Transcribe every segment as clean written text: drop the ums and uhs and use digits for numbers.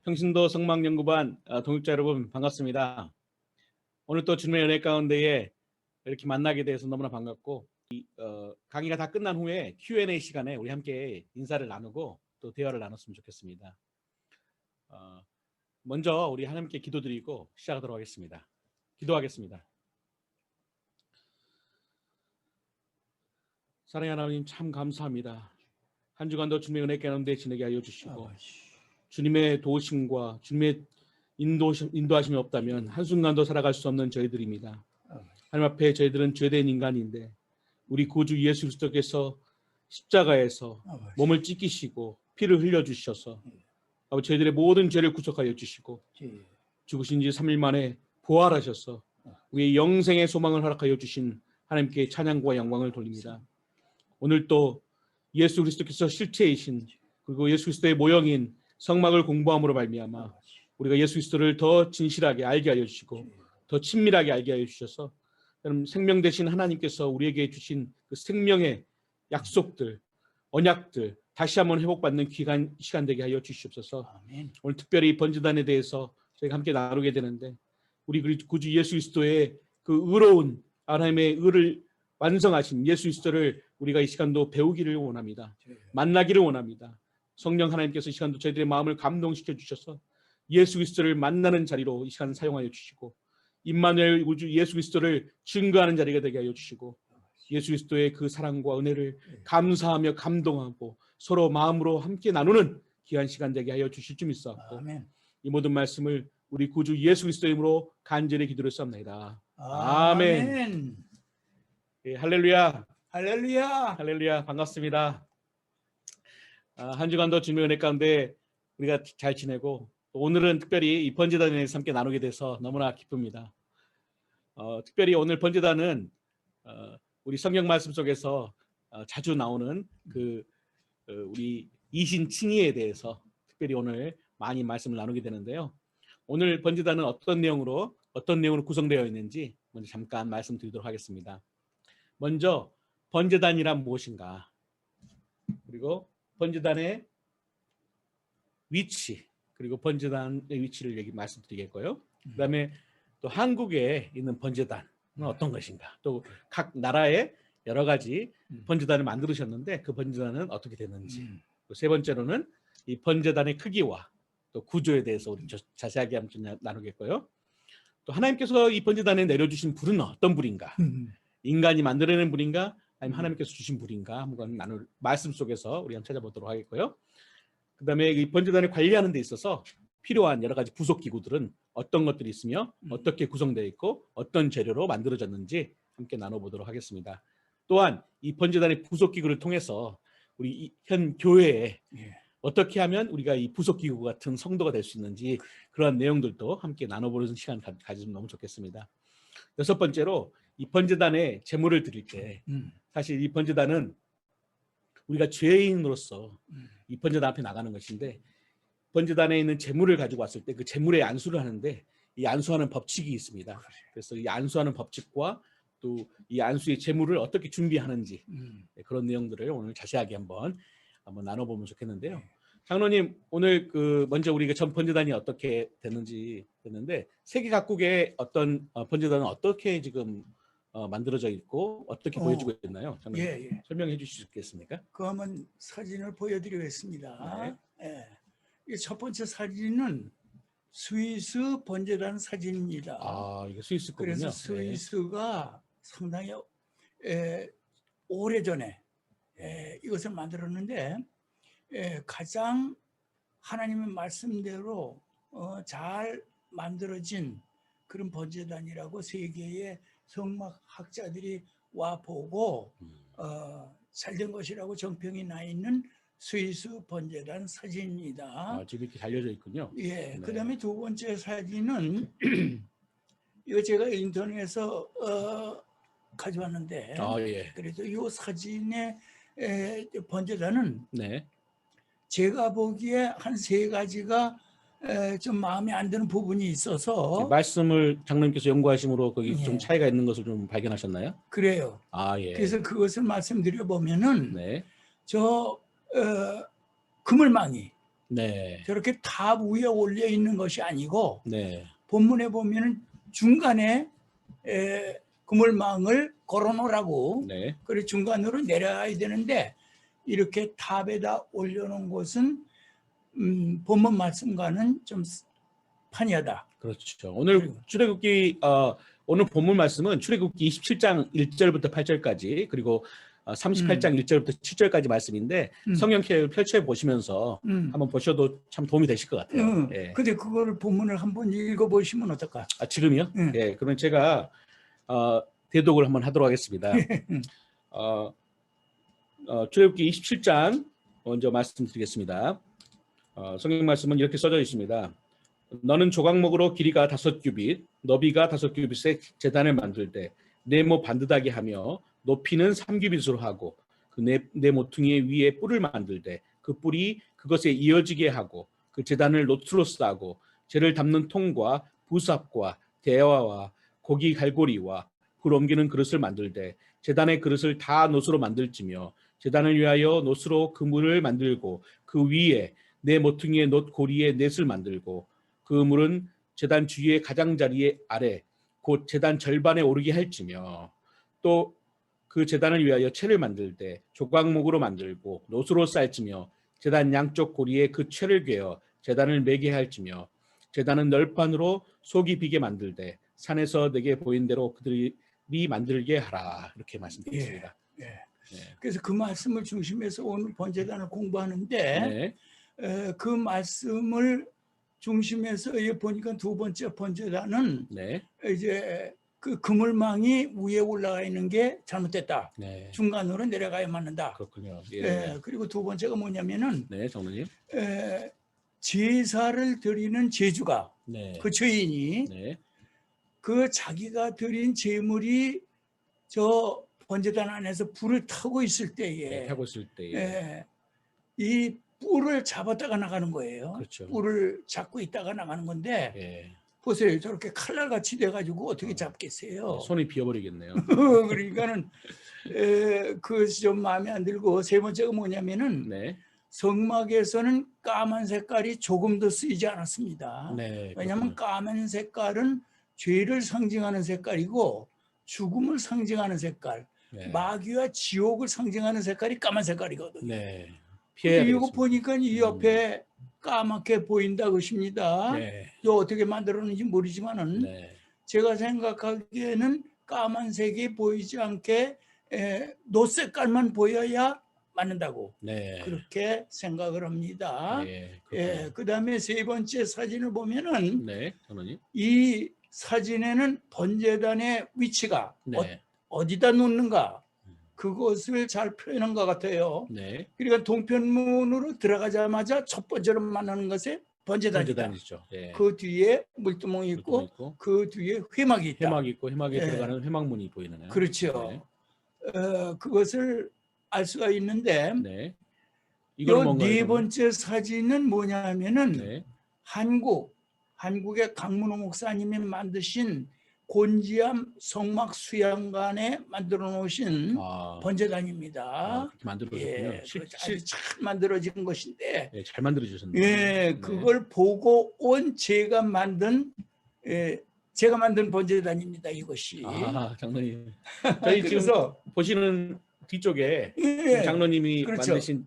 평신도 성막연구반 동역자 여러분 반갑습니다. 오늘 또 주님의 은혜 가운데에 이렇게 만나게 돼서 너무나 반갑고 강의가 다 끝난 후에 Q&A 시간에 우리 함께 인사를 나누고 또 대화를 나눴으면 좋겠습니다. 먼저 우리 하나님께 기도드리고 시작하도록 하겠습니다. 기도하겠습니다. 사랑하는 하나님 참 감사합니다. 한 주간도 주님의 은혜 가운데 지내게 하여 주시고 주님의 도우심과 주님의 인도하심이 없다면 한순간도 살아갈 수 없는 저희들입니다. 하나님 앞에 저희들은 죄된 인간인데 우리 구주 예수 그리스도께서 십자가에서 몸을 찢기시고 피를 흘려주셔서 저희들의 모든 죄를 구속하여 주시고 죽으신 지 3일 만에 부활하셔서 우리의 영생의 소망을 허락하여 주신 하나님께 찬양과 영광을 돌립니다. 오늘 또 예수 그리스도께서 실체이신 그리고 예수 그리스도의 모형인 성막을 공부함으로 말미암아 우리가 예수 그리스도를 더 진실하게 알게 하여 주시고 더 친밀하게 알게 하여 주셔서 생명 되신 하나님께서 우리에게 주신 그 생명의 약속들, 언약들 다시 한번 회복받는 귀한 시간 되게 하여 주시옵소서. 아멘. 오늘 특별히 번제단에 대해서 저희가 함께 나누게 되는데 우리 구주 예수 그리스도의 그 의로운 하나님의 의를 완성하신 예수 그리스도를 우리가 이 시간도 배우기를 원합니다. 만나기를 원합니다. 성령 하나님께서 이 시간도 저희들의 마음을 감동시켜 주셔서 예수 그리스도를 만나는 자리로 이 시간 사용하여 주시고 임마누엘 우주 예수 그리스도를 증거하는 자리가 되게 하여 주시고 예수 그리스도의 그 사랑과 은혜를 감사하며 감동하고 서로 마음으로 함께 나누는 귀한 시간 되게 하여 주실 줄 믿사옵고 이 모든 말씀을 우리 구주 예수 그리스도의 이름으로 간절히 기도했사옵나이다. 아멘. 예, 할렐루야. 할렐루야. 할렐루야. 반갑습니다. 한 주간도 주님의 은혜 가운데 우리가 잘 지내고 오늘은 특별히 이 번제단에 대해서 함께 나누게 돼서 너무나 기쁩니다. 특별히 오늘 번제단은 우리 성경 말씀 속에서 자주 나오는 우리 이신칭의에 대해서 특별히 오늘 많이 말씀을 나누게 되는데요. 오늘 번제단은 어떤 내용으로 구성되어 있는지 먼저 잠깐 말씀드리도록 하겠습니다. 먼저 번제단이란 무엇인가, 그리고 번제단의 위치, 그리고 번제단의 위치를 말씀드리겠고요. 그다음에 또 한국에 있는 번제단은 어떤 것인가, 또 각 나라의 여러 가지 번제단을 만들으셨는데 그 번제단은 어떻게 되는지, 또 세 번째로는 이 번제단의 크기와 또 구조에 대해서 우리 자세하게 한번 나누겠고요. 또 하나님께서 이 번제단에 내려주신 불은 어떤 불인가, 인간이 만들어낸 불인가 아니면 하나님께서 주신 불인가 한번 나눌 말씀 속에서 우리 한번 찾아보도록 하겠고요. 그 다음에 이 번제단을 관리하는 데 있어서 필요한 여러 가지 부속 기구들은 어떤 것들이 있으며 어떻게 구성되어 있고 어떤 재료로 만들어졌는지 함께 나눠보도록 하겠습니다. 또한 이 번제단의 부속 기구를 통해서 우리 현 교회에 어떻게 하면 우리가 이 부속 기구 같은 성도가 될 수 있는지 그러한 내용들도 함께 나눠보는 시간 가지면 너무 좋겠습니다. 여섯 번째로 이 번제단에 제물을 드릴 때 사실 이 번제단은 우리가 죄인으로서 이 번제단 앞에 나가는 것인데 번제단에 있는 제물을 가지고 왔을 때 그 제물에 안수를 하는데 이 안수하는 법칙이 있습니다. 그래서 이 안수하는 법칙과 또 이 안수의 제물을 어떻게 준비하는지 그런 내용들을 오늘 자세하게 한번 나눠보면 좋겠는데요. 장로님, 오늘 먼저 우리가 전 번제단이 어떻게 됐는데 세계 각국의 어떤 번제단은 어떻게 지금 만들어져 있고 어떻게 보여주고 있나요? 장로님, 설명해 주실 수 있겠습니까? 그 한번 사진을 보여드리겠습니다. 이 첫 번째 사진은 스위스 번제단 사진입니다. 이게 스위스 거군요. 그래서 스위스가 상당히 오래전에 이것을 만들었는데 가장 하나님의 말씀대로 잘 만들어진 그런 번제단이라고 세계의 성막학자들이 와 보고 잘된 것이라고 정평이 나 있는 스위스 번제단 사진입니다. 지금 이렇게 달려져 있군요. 예. 네. 그다음에 두 번째 사진은 이거 제가 인터넷에서 가져왔는데 그래도 이 사진의 번제단은 제가 보기에 한 세 가지가 좀 마음에 안 드는 부분이 있어서 말씀을 장로님께서 연구하심으로 거기 좀 차이가 있는 것을 좀 발견하셨나요? 그래요. 그래서 그것을 말씀드려 보면은 저 그물망이 네. 저렇게 탑 위에 올려 있는 것이 아니고 네. 본문에 보면은 중간에 그물망을 걸어놓으라고. 네. 그리고 중간으로 내려가야 되는데 이렇게 탑에다 올려놓은 곳은 본문 말씀과는 좀 판이하다. 그렇죠. 오늘 출애굽기 오늘 본문 말씀은 출애굽기 27장 1절부터 8절까지 그리고 38장 1절부터 7절까지 말씀인데 성경책을 펼쳐 보시면서 한번 보셔도 참 도움이 되실 것 같아요. 예. 근데 그거를 본문을 한번 읽어 보시면 어떨까? 지금요? 예. 그러면 제가 대독을 한번 하도록 하겠습니다. 출애굽기 27장 먼저 말씀드리겠습니다. 성경 말씀은 이렇게 써져 있습니다. 너는 조각목으로 길이가 5규빗, 너비가 5규빗의 제단을 만들 때 네모 반듯하게 하며 높이는 3규빗으로 하고 그 네 모퉁이 위에 뿔을 만들 때 그 뿔이 그것에 이어지게 하고 그 제단을 노트로 싸고 재를 담는 통과 부삽과 대야와 고기 갈고리와 불 옮기는 그릇을 만들 때 제단의 그릇을 다 노스로 만들지며 제단을 위하여 노스로 그물을 만들고 그 위에 네 모퉁이의 놋 고리에 넷을 만들고 그 물은 제단 주위의 가장자리 아래 곧 제단 절반에 오르게 할지며 또 그 제단을 위하여 채를 만들 때 조각목으로 만들고 놋으로 쌓을지며 제단 양쪽 고리에 그 채를 괴어 제단을 매게 할지며 제단은 널판으로 속이 비게 만들 때 산에서 내게 보인 대로 그들이 만들게 하라. 이렇게 말씀드렸습니다. 예. 그래서 그 말씀을 중심해서 오늘 번제단을 공부하는데 그 말씀을 중심에서 보니까 두 번째 번제단은 이제 그 그물망이 위에 올라가 있는 게 잘못됐다. 중간으로 내려가야 맞는다. 그렇군요. 그리고 두 번째가 뭐냐면은 장로님. 제사를 드리는 제주가 그 죄인이 그 자기가 드린 제물이 저 번제단 안에서 불을 타고 있을 때에 이 뿔을 잡았다가 나가는 거예요. 그렇죠. 뿔을 잡고 있다가 나가는 건데 보세요. 저렇게 칼날같이 돼가지고 어떻게 잡겠어요. 손이 비어버리겠네요. 그러니까는 그 좀 마음에 안 들고 세 번째가 뭐냐면은 성막에서는 까만 색깔이 조금도 쓰이지 않았습니다. 왜냐하면 까만 색깔은 죄를 상징하는 색깔이고 죽음을 상징하는 색깔, 마귀와 지옥을 상징하는 색깔이 까만 색깔이거든요. 이거 보니까 이 옆에 까맣게 보인다 것입니다. 이거 어떻게 만들었는지 모르지만은 제가 생각하기에는 까만색이 보이지 않게 노 색깔만 보여야 맞는다고 그렇게 생각을 합니다. 그 다음에 세 번째 사진을 보면은 이 사진에는 번제단의 위치가 어디다 놓는가 그것을 잘 표현한 것 같아요. 그러니까 동편문으로 들어가자마자 첫 번째로 만나는 것이 번제단이다. 그 뒤에 물두멍이 있고 그 뒤에 회막이 있다. 회막에 들어가는 회막문이 보이네요. 그렇죠. 그것을 알 수가 있는데 이 네 번째 사진은 뭐냐면은 한국의 강문호 목사님이 만드신 곤지암 성막 수양관에 만들어 놓으신 번제단입니다. 그렇게 만들어졌군요. 아주 잘 만들어진 것인데 잘 만들어주셨네요. 그걸 보고 온 제가 만든 번제단입니다. 이것이. 장로님. 저희 지금 보시는 뒤쪽에 장로님이 만드신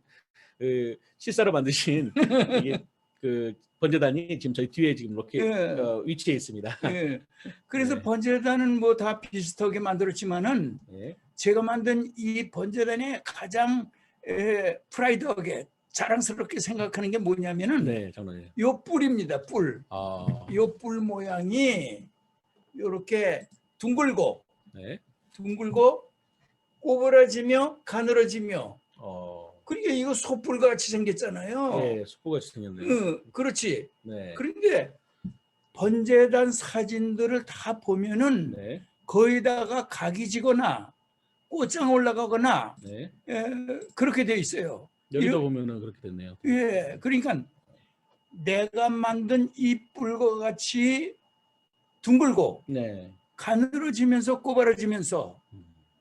실사로 만드신 이게 그 번제단이 지금 저희 뒤에 지금 이렇게 위치해 있습니다. 그래서 번제단은 뭐 다 비슷하게 만들었지만은 제가 만든 이 번제단의 가장 프라이드하게 자랑스럽게 생각하는 게 뭐냐면은 요 뿔입니다. 뿔. 요 뿔 모양이 이렇게 둥글고 꼬부라지며 가늘어지며 그러니까 이거 소뿔같이 생겼잖아요. 소뿔같이 생겼네요. 그렇지. 그런데 번제단 사진들을 다 보면은 거기다가 각이 지거나 꽃장 올라가거나 그렇게 돼 있어요. 여기도 보면은 그렇게 됐네요. 그러니까 내가 만든 이 뿔과 같이 둥글고 가늘어지면서 꼬부라지면서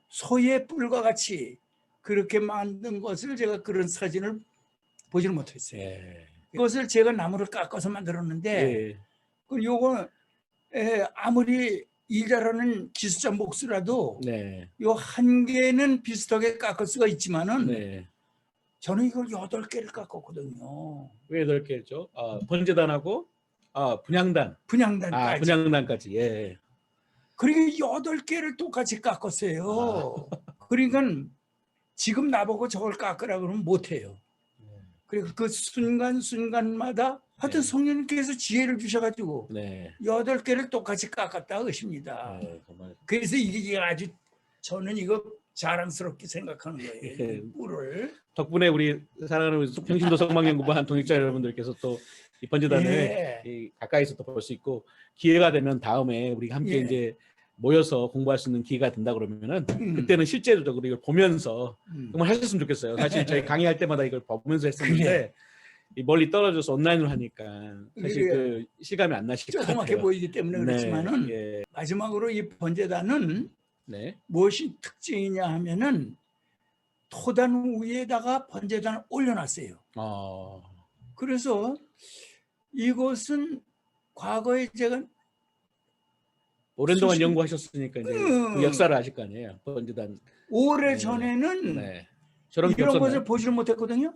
소의 뿔과 같이 그렇게 만든 것을 제가 그런 사진을 보지를 못했어요. 그것을 제가 나무를 깎아서 만들었는데 그 요거 아무리 일 잘하는 기술자 목수라도 요 한 개는 비슷하게 깎을 수가 있지만은 저는 이걸 8개를 깎았거든요. 왜 8개죠? 번제단하고 분향단. 분향단까지. 분향단까지. 예. 그리고 8개를 똑같이 깎았어요. 그러니까 지금 나보고 저걸 깎으라 그러면 못해요. 그리고 그 순간순간마다 하여튼 성령님께서 지혜를 주셔가지고 8개를 똑같이 깎았다 하십니다. 그래서 이게 아주 저는 이거 자랑스럽게 생각하는 거예요. 뿔을. 덕분에 우리 사랑하는 평신도 성막연구반 동역자 여러분들께서 또 이 번제단을 가까이서 또 볼 수 있고 기회가 되면 다음에 우리가 함께 이제 모여서 공부할 수 있는 기회가 된다 그러면은 그때는 실제적으로 이걸 보면서 정말 하셨으면 좋겠어요. 사실 저희 강의할 때마다 이걸 보면서 했었는데 멀리 떨어져서 온라인으로 하니까 사실 그 실감이 안 나실 것 같아요. 조그맣게 보이기 때문에 그렇지만은 마지막으로 이 번제단은 무엇이 특징이냐 하면은 토단 위에다가 번제단을 올려놨어요. 그래서 이것은 과거에 제가 오랜 동안 연구하셨으니까 이제 그 역사를 아실 거 아니에요. 번제단. 오래 전에는 이런 것을 보지를 못했거든요.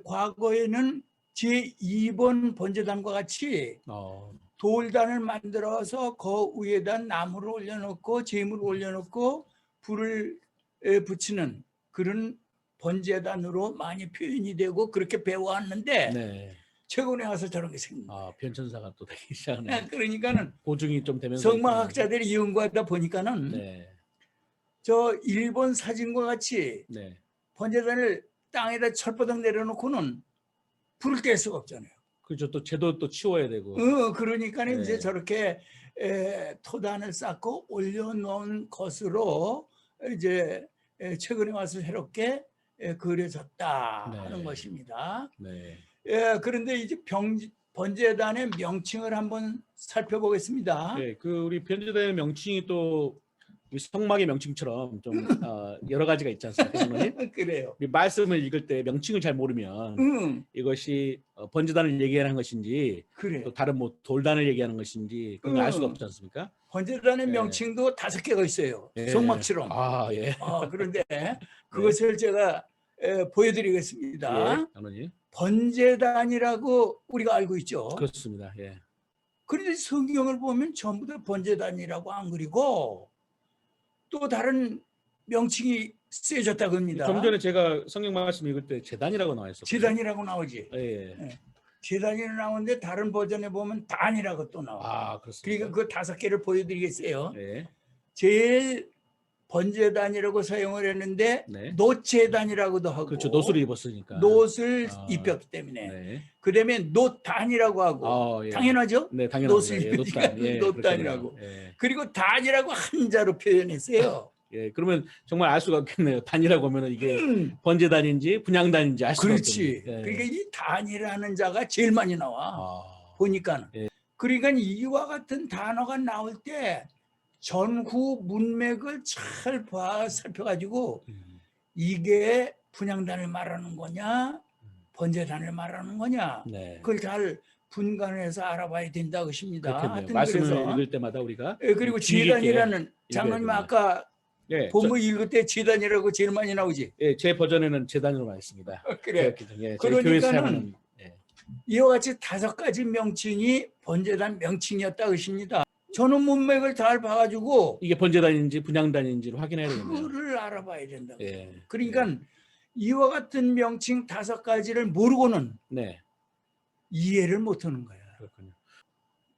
과거에는 제2번 번제단과 같이 돌단을 만들어서 그 위에다 나무를 올려놓고 재물을 올려놓고 불을 붙이는 그런 번제단으로 많이 표현이 되고 그렇게 배워왔는데 최근에 와서 저런 게 생깁니다. 변천사가 또 되기 시작하네. 그러니까는 고증이 좀 되면서 성막학자들이 연구하다 보니까는 저 일본 사진과 같이 번제단을 땅에다 철바닥 내려놓고는 불을 뗄 수가 없잖아요. 그렇죠. 또 제도 또 치워야 되고. 그러니까 이제 저렇게 토단을 쌓고 올려놓은 것으로 이제 최근에 와서 새롭게 그려졌다 하는 것입니다. 그런데 이제 번제단의 명칭을 한번 살펴보겠습니다. 그 우리 번제단의 명칭이 또 우리 성막의 명칭처럼 좀 여러 가지가 있지 않습니까? 그래요. 우리 말씀을 읽을 때 명칭을 잘 모르면 이것이 번제단을 얘기하는 것인지 또 다른 뭐 돌단을 얘기하는 것인지 그런 걸 알 수가 없지 않습니까? 번제단의 명칭도 5개가 있어요. 성막처럼. 그런데 그것을 제가 보여드리겠습니다. 번제단이라고 우리가 알고 있죠. 그렇습니다. 그런데 성경을 보면 전부 다 번제단이라고 안 그리고 또 다른 명칭이 쓰여졌다고 합니다. 좀 전에 제가 성경 말씀 읽을 때 제단이라고 나와 있었어요. 제단이라고 나오지. 제단이 나오는데 다른 버전에 보면 단이라고 또 나와. 그러니까 그 5개를 보여드리겠어요. 제일 번제단이라고 사용을 했는데 노제단이라고도 하고. 그렇죠. 노스를 입었으니까. 노스를 입혔기 때문에. 그다음에 노단이라고 하고. 당연하죠. 당연하죠. 노스를 입으니까 노단이라고. 그리고 단이라고 한자로 표현했어요. 그러면 정말 알 수가 없겠네요. 단이라고 하면 이게 번제단인지 분향단인지 알 수가 없겠네요. 그러니까 이 단이라는 자가 제일 많이 나와. 보니까는. 그러니까 이와 같은 단어가 나올 때 전후 문맥을 잘 살펴가지고 이게 분향단을 말하는 거냐 번제단을 말하는 거냐 그걸 잘 분간해서 알아봐야 된다 것입니다. 말씀을 읽을 때마다 우리가 그리고 제단이라는 장로님 아까 본문 읽을 때 제단이라고 제일 많이 나오지. 제 버전에는 제단으로 나와 있습니다. 그래. 그러니까는 이와 같이 5가지 명칭이 번제단 명칭이었다 것입니다. 저는 문맥을 잘 봐가지고 이게 번제단인지 분향단인지를 확인해야 되겠네요. 그거를 알아봐야 된다. 그러니까 이와 같은 명칭 5가지를 모르고는 이해를 못하는 거야. 그렇군요.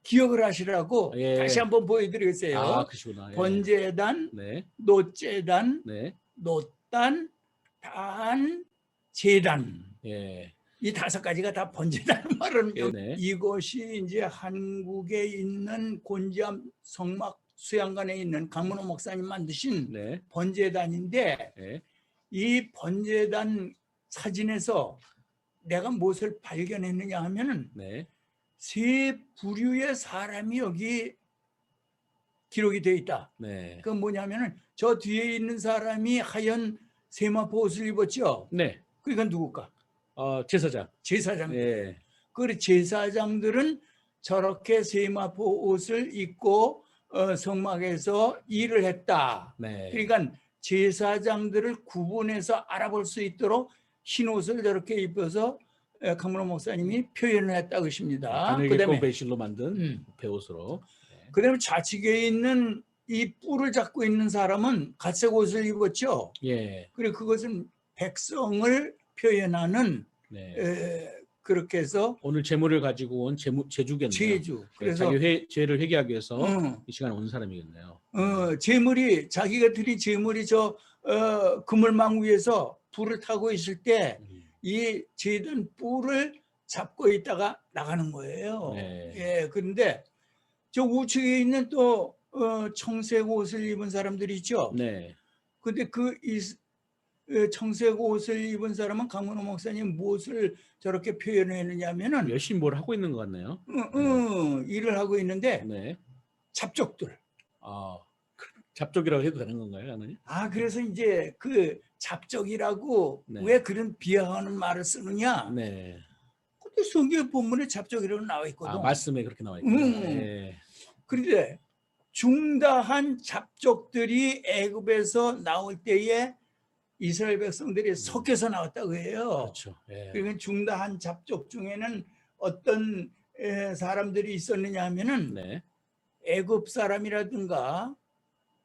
기억을 하시라고 다시 한번 보여드리겠어요. 번제단, 노제단, 노단, 단, 제단. 이 5가지가 다 번제단을 말하는 이것이 이제 한국에 있는 곤지암 성막 수양관에 있는 강문호 목사님 만드신 번제단인데 이 번제단 사진에서 내가 무엇을 발견했느냐 하면은 3부류의 사람이 여기 기록이 되어 있다. 그건 뭐냐면은 저 뒤에 있는 사람이 하얀 세마포 옷을 입었죠. 그러니까 누굴까? 제사장. 제사장. 예. 그 제사장들은 저렇게 세마포 옷을 입고 성막에서 일을 했다. 네. 그러니까 제사장들을 구분해서 알아볼 수 있도록 흰 옷을 저렇게 입어서 강문호 목사님이 표현을 했다 것입니다. 가늘게 배실로 만든 배옷으로. 네. 그다음에 좌측에 있는 이 뿔을 잡고 있는 사람은 갈색 옷을 입었죠. 예. 그리고 그것은 백성을 표현하는 네. 그렇게 해서 오늘 제물을 가지고 온 제주겠네요. 제주. 그래서 자기 죄를 회개하기 위해서 이 시간에 온 사람이겠네요. 제물이 자기가 드린 제물이 저 그물망 위에서 불을 타고 있을 때 이 제단 뿔을 잡고 있다가 나가는 거예요. 네. 예, 그런데 저 우측에 있는 또 청색 옷을 입은 사람들이 있죠. 네. 근데 청색 옷을 입은 사람은 강문호 목사님 무엇을 저렇게 표현했느냐면은 열심히 뭘 하고 있는 것 같네요. 일을 하고 있는데 네. 잡족들. 잡족이라고 해도 되는 건가요, 하나님? 그래서 이제 그 잡족이라고 네. 왜 그런 비하하는 말을 쓰느냐? 네. 근데 성경 본문에 잡족이라고 나와 있거든. 말씀에 그렇게 나와 있군요. 네. 그런데 중다한 잡족들이 애굽에서 나올 때에 이스라엘 백성들이 섞여서 나왔다고 해요. 그렇죠. 예. 그러면 중다한 잡족 중에는 어떤 사람들이 있었느냐 하면은 네. 애굽 사람이라든가,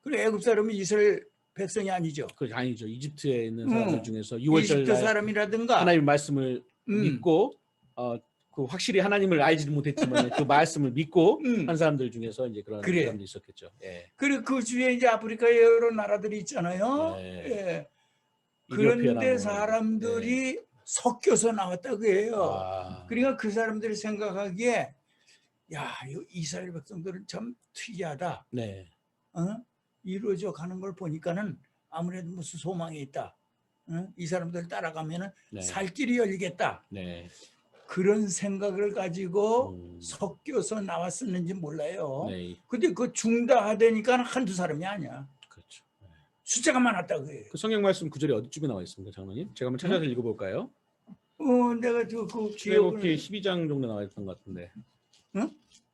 그리고 애굽 사람은 이스라엘 백성이 아니죠. 그게 아니죠. 이집트에 있는 사람들 중에서 6월절 이집트 사람이라든가 하나님의 말씀을 믿고 그 확실히 하나님을 알지는 못했지만 그 말씀을 믿고 한 사람들 중에서 이제 그런 사람들이 있었겠죠. 예. 그리고 그 주위에 이제 아프리카의 여러 나라들이 있잖아요. 네. 예. 그런데 사람들이 섞여서 나왔다고 해요. 그러니까 그 사람들이 생각하기에 야, 이스라엘 백성들은 참 특이하다. 네. 이루어져 가는 걸 보니까는 아무래도 무슨 소망이 있다. 이 사람들 따라가면은 살 길이 열리겠다. 네. 그런 생각을 가지고 섞여서 나왔었는지 몰라요. 네. 근데 그 중다하다니까 한두 사람이 아니야. 그렇죠. 네. 숫자가 많았다고 해요. 그 성경 말씀 구절이 어디쯤에 나와 있습니까, 장로님? 제가 한번 찾아서 읽어볼까요? 내가 그 출애굽기 12장 정도 나와 있던 것 같은데. 응?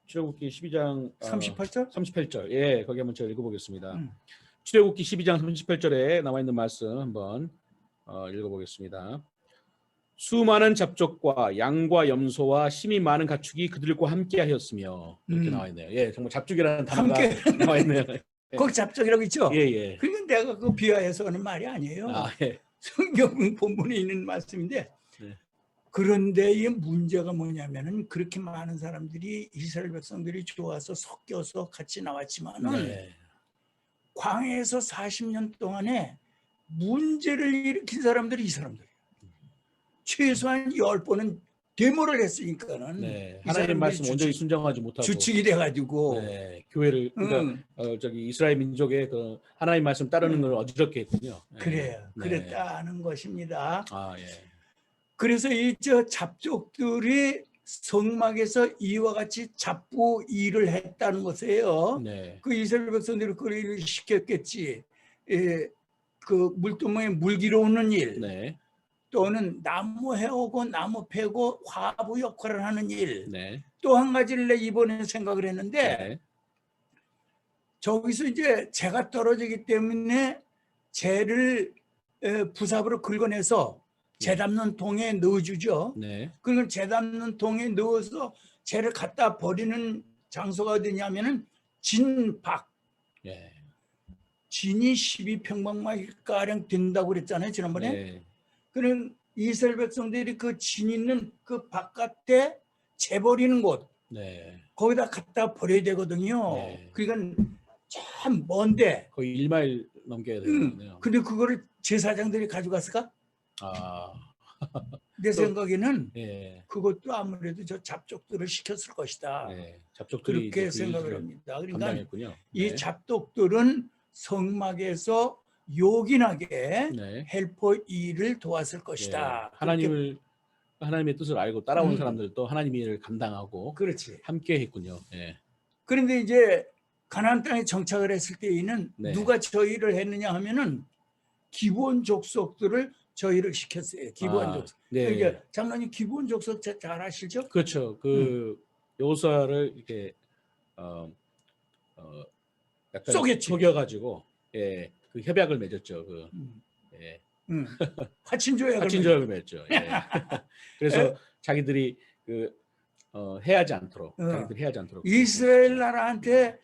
출애굽기 12장 38절? 38절. 예, 거기 한번 제가 읽어보겠습니다. 출애굽기 12장 38절에 나와 있는 말씀 한번 읽어보겠습니다. 수많은 잡족과 양과 염소와 심이 많은 가축이 그들과 함께하였으며 이렇게 나와 있네요. 예, 정말 잡족이라는 단어가 나와 있네요. 거기 잡족이라고 있죠. 예, 예. 그러니까 내가 그 비하해서 하는 말이 아니에요. 예. 성경 본문에 있는 말씀인데. 그런데 이 문제가 뭐냐면은 그렇게 많은 사람들이 이스라엘 백성들이 좋아서 섞여서 같이 나왔지만은 광야에서 40년 동안에 문제를 일으킨 사람들이 이 사람들이에요. 최소한 10번은 데모를 했으니까는 하나님 말씀 온전히 순종하지 못하고 주축이 돼가지고 교회를 그러니까 이스라엘 민족의 그 하나님 말씀 따르는 걸 어지럽게 했군요. 그래요. 그랬다는 것입니다. 예. 그래서 이 잡족들이 성막에서 이와 같이 잡부 일을 했다는 것이에요. 그 이스라엘 백성들이 그 일을 시켰겠지. 그 물두멍에 물 길어오는 일, 또는 나무 해오고 나무 패고 화부 역할을 하는 일. 또 한 가지를 내 이번에 생각을 했는데 저기서 이제 재가 떨어지기 때문에 재를 부삽으로 긁어내서 재 담는 통에 넣어주죠. 그러면 재 담는 통에 넣어서 재를 갖다 버리는 장소가 어디냐면은 진박. 진이 12평방마일가량 된다고 그랬잖아요, 지난번에. 그런 이스라엘 백성들이 그 진 있는 그 바깥에 재 버리는 곳, 거기다 갖다 버려야 되거든요. 그러니까 참 먼데. 거의 1마일 넘게 되거든요. 근데 그거를 제사장들이 가져갔을까? 내 생각에는 그것도 아무래도 저 잡족들을 시켰을 것이다. 잡족들이 그렇게 생각을 합니다. 그러니까 감당했군요. 이 잡족들은 성막에서 요긴하게 헬퍼 일을 도왔을 것이다. 하나님의 뜻을 알고 따라온 사람들도 하나님의 일을 감당하고 함께 했군요. 그런데 이제 가나안 땅에 정착을 했을 때에는 누가 저 일을 했느냐 하면은 기본 족속들을 저희를 시켰어요. 기본 족속. 네. 이제 장로님 기본 족속 잘 아시죠? 그렇죠. 그 여호수아를 이렇게 약간 속여가지고 예, 그 협약을 맺었죠. 그 예. 화친조약을 맺었죠. 예. 그래서 자기들이 그 해하지 않도록 자기들이 해하지 않도록 이스라엘 나라한테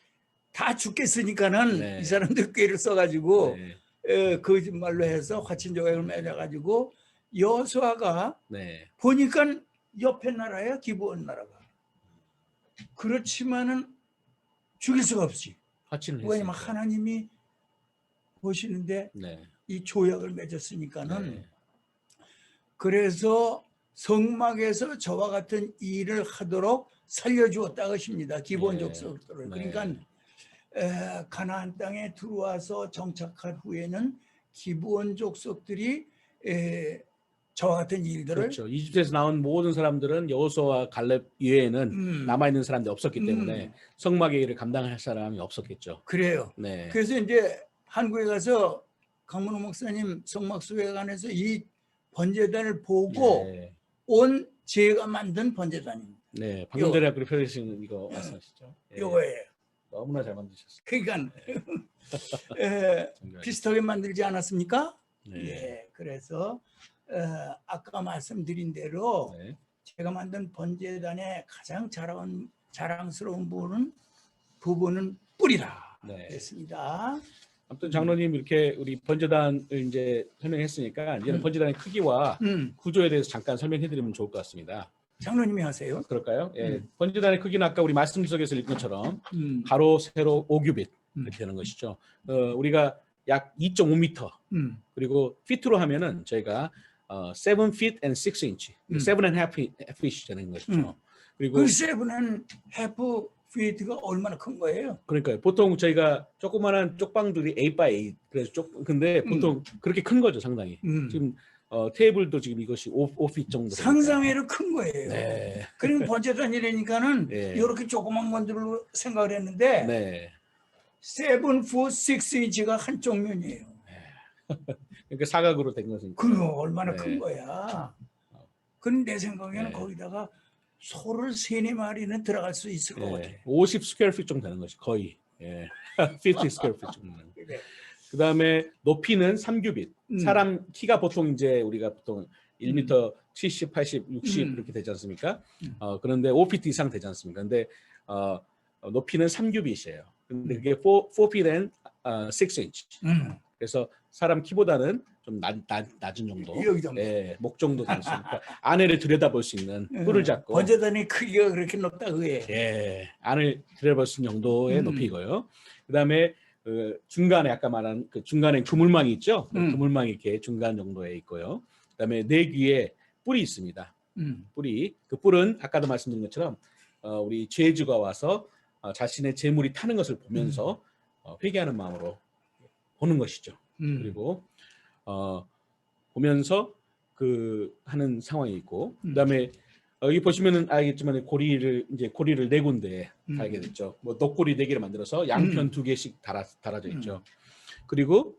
다 죽겠으니까는 네. 이 사람들 꾀를 써가지고 네. 거짓말로 해서 화친조약을 맺어가지고 여호수아가 네. 보니까 옆에 나라야 기브온 나라가. 그렇지만은 죽일 수가 없지. 왜냐면 하나님이 보시는데 네. 이 조약을 맺었으니까는 네. 그래서 성막에서 저와 같은 일을 하도록 살려주었다 것입니다. 기본 족속들을. 네. 그러니까 가나안 땅에 들어와서 정착한 후에는 기브온 족속들이 저와 같은 일들을 그렇죠. 이집트에서 나온 모든 사람들은 여호수아와 갈렙 이외에는 남아 있는 사람들이 없었기 때문에 성막의 일을 감당할 사람이 없었겠죠. 그래요. 네. 그래서 이제 한국에 가서 강문호 목사님 성막수회관에서 이 번제단을 보고 온 제가 만든 번제단입니다. 네, 방금 전에 그 펴주신 이거 말씀하시죠? 요거예요. 너무나 잘 만드셨어요. 그러니까 비슷하게 만들지 않았습니까? 네. 예, 그래서 아까 말씀드린 대로 제가 만든 번제단의 가장 자랑스러운 부분은 뿌리라 했습니다. 아무튼 장로님 이렇게 우리 번제단을 이제 설명했으니까 이제는 번제단의 크기와 구조에 대해서 잠깐 설명해드리면 좋을 것 같습니다. 장로님이 하세요. 그럴까요? 예, 번제단의 크기는 아까 우리 말씀 속에서 읽은 것처럼 가로, 세로 5규빗 이렇게 되는 것이죠. 우리가 약 2.5m 그리고 피트로 하면은 저희가 7 feet and 6 inch, 7.5 feet 되는 것이죠. 그리고 그 7.5 feet가 얼마나 큰 거예요? 그러니까요. 보통 저희가 조그마한 쪽방들이 8x8 그래서 근데 보통 그렇게 큰 거죠, 상당히. 지금 테이블도 지금 이것이 5feet 정도. 상상외로 큰 거예요. 네. 그러면 번제단이라니까는 이렇게 조그만 건들로 생각을 했는데 7 foot 6 inch가 한쪽 면이에요. 그러니까 사각으로 된 것은. 그거 얼마나 큰 거야. 그런데 내 생각에는 거기다가 소를 3-4마리는 들어갈 수 있을 것 같아요. 50 square feet 정도 되는 것이 거의. 50 square feet 정도. 그 다음에 높이는 3규빗. 사람 키가 보통 이제 우리가 보통 1m 70, 80, 60 이렇게 되지 않습니까? 그런데 5피트 이상 되지 않습니까? 근데 높이는 3규빗이에요. 근데 그게 4 feet and 6 inch. 그래서 사람 키보다는 좀 낮은 정도, 목 정도 될 수 있으니까 안을 들여다볼 수 있는 뿔을 잡고. 번제단의 크기가 그렇게 높다 그게. 안을 들여다볼 수 있는 정도의 높이고요. 그다음에 중간에 아까 말한 그 중간에 그물망이 있죠. 그물망이 이렇게 중간 정도에 있고요. 그다음에 네 귀에 뿔이 있습니다. 뿔이 그 뿔은 아까도 말씀드린 것처럼 우리 죄주가 와서 자신의 재물이 타는 것을 보면서 회개하는 마음으로 보는 것이죠. 그리고 보면서 그 하는 상황이 있고, 그다음에 여기 보시면은 알겠지만 고리를 네 군데 달게 됐죠. 뭐 돛고리 4개를 만들어서 양편 2개씩 달아져 있죠. 그리고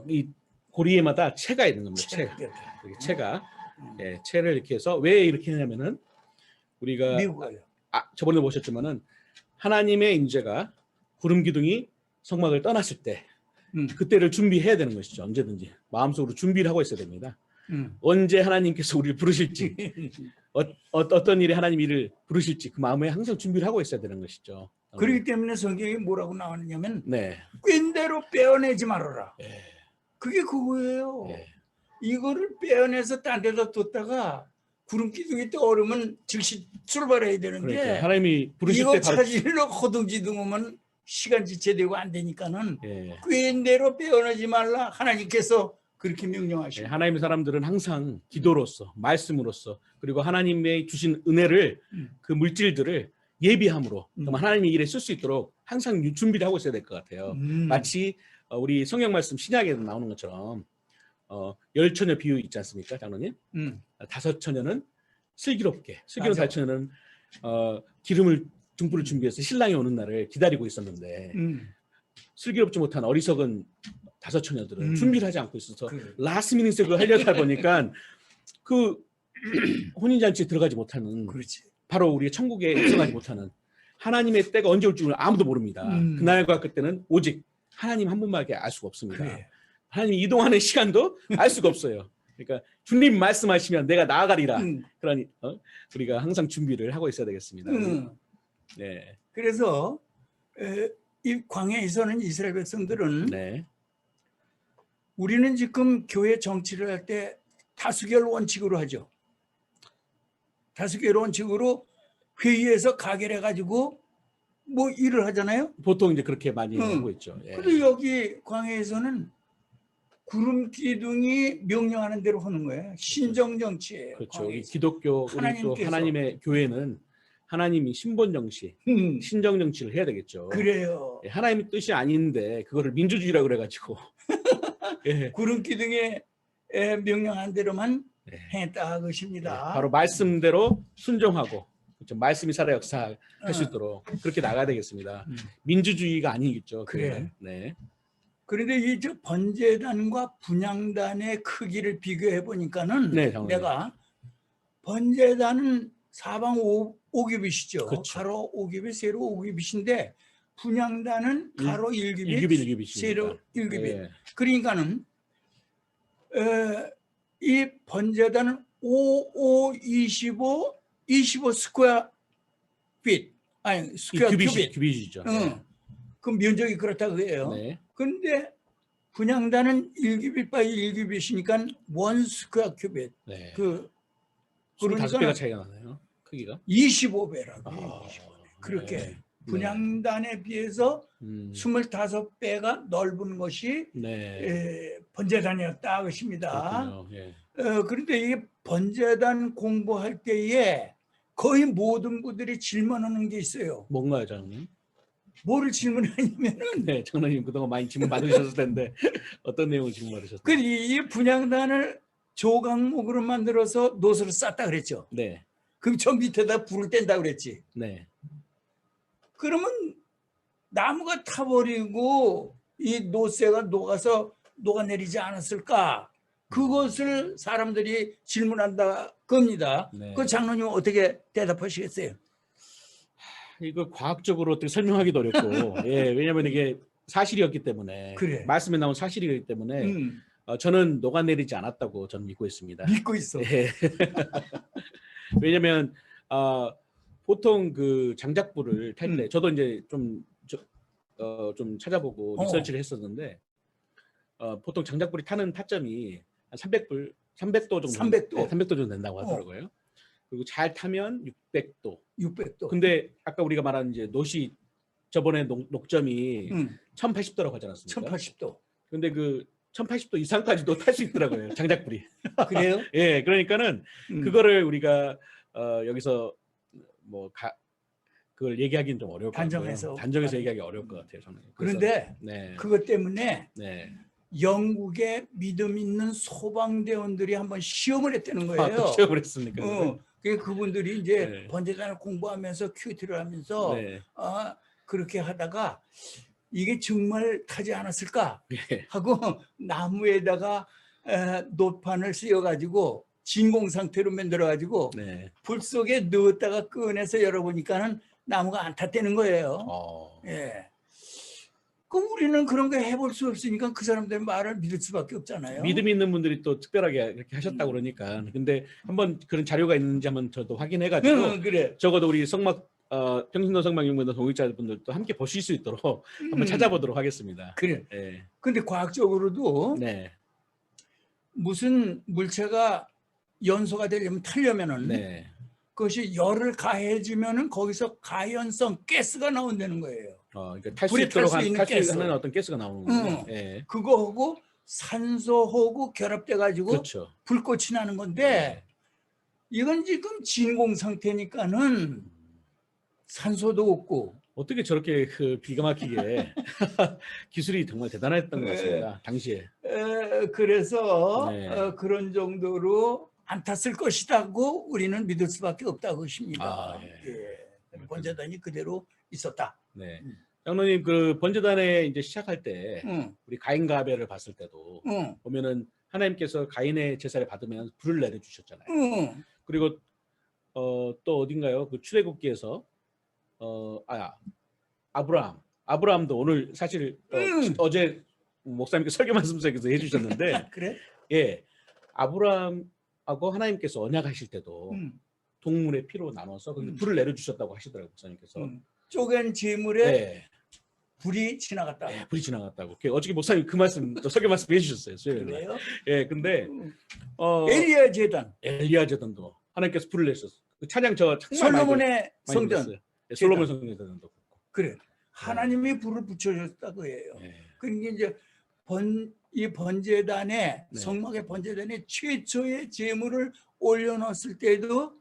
이 고리에마다 채가 있는 겁니다. 채가 채를 이렇게 해서 왜 이렇게 하냐면은 우리가 저번에 보셨지만은 하나님의 인재가 구름 기둥이 성막을 떠났을 때 그때를 준비해야 되는 것이죠. 언제든지 마음속으로 준비를 하고 있어야 됩니다. 언제 하나님께서 우리를 부르실지 어떤 일에 하나님 일을 부르실지 그 마음에 항상 준비를 하고 있어야 되는 것이죠. 그렇기 때문에 성경에 뭐라고 나오느냐면 끈대로 빼어내지 말아라. 그게 그거예요. 이거를 빼어내서 딴 데다 뒀다가 구름 기둥이 떠오르면 즉시 출발해야 되는데 그러니까 하나님이 부르실 이거 때 바로 찾으려 허둥지둥하면 시간 지체되고 안 되니까는 끈대로 빼어내지 말라. 하나님께서 그렇게 명령하시고 하나님의 사람들은 항상 기도로서 말씀으로서 그리고 하나님의 주신 은혜를 그 물질들을 예비함으로 하나님의 일에 쓸 수 있도록 항상 준비를 하고 있어야 될 것 같아요. 마치 우리 성경 말씀 신약에 나오는 것처럼 10처녀 비유 있지 않습니까, 장로님? 5처녀는 슬기롭게, 슬기로운 5처녀는 기름을 등불을 준비해서 신랑이 오는 날을 기다리고 있었는데 슬기롭지 못한 어리석은 다섯 처녀들은 준비를 하지 않고 있어서 그래. 라스트 미닛에 그걸 하려다 보니까 그 혼인잔치에 들어가지 못하는 그렇지. 바로 우리 천국에 입성하지 못하는 하나님의 때가 언제 올지 아무도 모릅니다. 그날과 그때는 오직 하나님 한 분밖에 알 수가 없습니다. 그래. 하나님 이동하는 시간도 알 수가 없어요. 그러니까 주님 말씀하시면 내가 나아가리라. 그러니 우리가 항상 준비를 하고 있어야 되겠습니다. 네. 그래서 이 광야에서는 이스라엘 백성들은 네. 우리는 지금 교회 정치를 할 때 다수결 원칙으로 하죠. 다수결 원칙으로 회의에서 가결해 가지고 뭐 일을 하잖아요. 보통 이제 그렇게 많이 하고 있죠. 예. 근데 여기 광야에서는 구름 기둥이 명령하는 대로 하는 거예요. 신정 정치예요. 그렇죠. 우리 기독교 우리 또 하나님의 교회는 하나님이 신본 정치, 신정 정치를 해야 되겠죠. 그래요. 예, 하나님의 뜻이 아닌데 그거를 민주주의라고 그래가지고 예. 구름 기둥에 명령한 대로만 했다 것입니다. 예, 바로 말씀대로 순종하고 그렇죠. 말씀이 살아 역사할 수 있도록 그렇게 나가야 되겠습니다. 민주주의가 아니겠죠. 그래. 네. 그런데 이 번제단과 분향단의 크기를 비교해 보니까는 내가 번제단은 사방 5규빗이죠. 그렇죠. 가로 5규빗, 세로 5규빗인데 분향단은 가로 1규빗, 세로 1규빗. 네. 그러니까는 이 번제단은 25 스퀘어 핏, 아니 스퀘어 규빗이죠. 그 면적이 그렇다고 해요. 네. 그런데 분향단은 1규빗 바이 1규빗이니까 1 스퀘어 큐빗. 네. 그러니까 25배가 차이가 나네요. 크기가. 25배라고. 그렇게 네. 분향단에 비해서 25배가 넓은 것이 번제단이었다 것입니다. 예. 그런데 이 번제단 공부할 때에 거의 모든 분들이 질문하는 게 있어요. 뭔가요, 장로님? 뭐를 질문하냐면은 네, 장로님 그동안 많이 질문 받으셨을 텐데 어떤 내용을 질문 받으셨어요? 이 분향단을 조각목으로 만들어서 노수를 쌌다 그랬죠. 네. 그럼 저 밑에다 불을 뗀다 그랬지. 네. 그러면 나무가 타버리고 이 노쇠가 녹아서 녹아내리지 않았을까? 그것을 사람들이 질문한다 겁니다. 네. 그 장로님은 어떻게 대답하시겠어요? 이거 과학적으로 어떻게 설명하기도 어렵고, 예, 왜냐하면 이게 사실이었기 때문에, 그래. 말씀에 나온 사실이기 때문에, 저는 녹아내리지 않았다고 저는 믿고 있습니다. 믿고 있어. 예. 왜냐하면 보통 그 장작불을 탈 때, 저도 이제 좀 찾아보고 리서치를 했었는데, 보통 장작불이 타는 타점이 한 300도 정도, 300도 정도 된다고 하더라고요. 그리고 잘 타면 600도. 600도. 근데 아까 우리가 말한 이제 노시 저번에 녹점이 1080도라고 하지 않았습니까? 1080도. 근데 그 1080도 이상까지도 탈 수 있더라고요. 장작불이. 그래요? 예, 그러니까는 그거를 우리가 여기서 뭐 그걸 얘기하기는 좀 어려울 것 같아요. 단정해서 얘기하기 어려울 것 같아요. 저는. 그런데 그것 때문에 영국의 믿음 있는 소방대원들이 한번 시험을 했다는 거예요. 또 시험을 했습니까? 그분들이 이제 번제단을 공부하면서 큐티를 하면서 그렇게 하다가 이게 정말 타지 않았을까 하고 나무에다가 노판을 씌워가지고 진공 상태로 만들어가지고 불 속에 넣었다가 꺼내서 열어보니까는 나무가 안 탔다는 거예요. 예. 그럼 우리는 그런 거 해볼 수 없으니까 그 사람들 말을 믿을 수밖에 없잖아요. 믿음 있는 분들이 또 특별하게 이렇게 하셨다고 그러니까. 근데 한번 그런 자료가 있는지 한번 저도 확인해가지고 그래. 적어도 우리 평신도 성막연구원 동역자분들도 함께 보실 수 있도록 한번 찾아보도록 하겠습니다. 그래. 근데 과학적으로도 무슨 물체가 연소가 되려면 타려면은 그것이 열을 가해주면은 거기서 가연성 가스가 나온다는 거예요. 그러니까 탈 수 있도록 하는 어떤 가스가 나오는 거예요. 그거하고 산소하고 결합돼 가지고 불꽃이 나는 건데 이건 지금 진공 상태니까는 산소도 없고 어떻게 저렇게 기가 막히게 기술이 정말 대단했던 것 같습니다. 당시에. 그래서 그런 정도로 안 탔을 것이라고 우리는 믿을 수밖에 없다고 것입니다. 번제단이 그대로 있었다. 장로님 그 번제단에 이제 시작할 때 응. 우리 가인과 아벨을 봤을 때도 응. 보면은 하나님께서 가인의 제사를 받으면 불을 내려주셨잖아요. 응. 그리고 또 어딘가요? 그 출애굽기에서 아브라함도 오늘 사실 응. 어제 목사님께 설교 말씀에서 해주셨는데 그래? 예, 아브라함하고 하나님께서 언약하실 때도 응. 동물의 피로 나눠서 불을 내려주셨다고 하시더라고요, 목사님께서. 응. 쪼갠 재물에 네, 불이 지나갔다. 네, 불이 지나갔다고. 어저께 목사님 그 말씀 또 설교 말씀 해주셨어요, 수요일 날. 그래요? 예, 근데 엘리야 제단, 엘리야 제단도 하나님께서 불을 내셨어요. 그 찬양 저 정말 솔로몬의 많이 성전, 들었어요. 예, 솔로몬 성전 제단도 그렇고. 그래. 하나님이 불을 붙여줬다 그예요. 네. 그러니까 이제 이 번제단에 네. 성막의 번제단에 최초의 제물을 올려놓았을 때도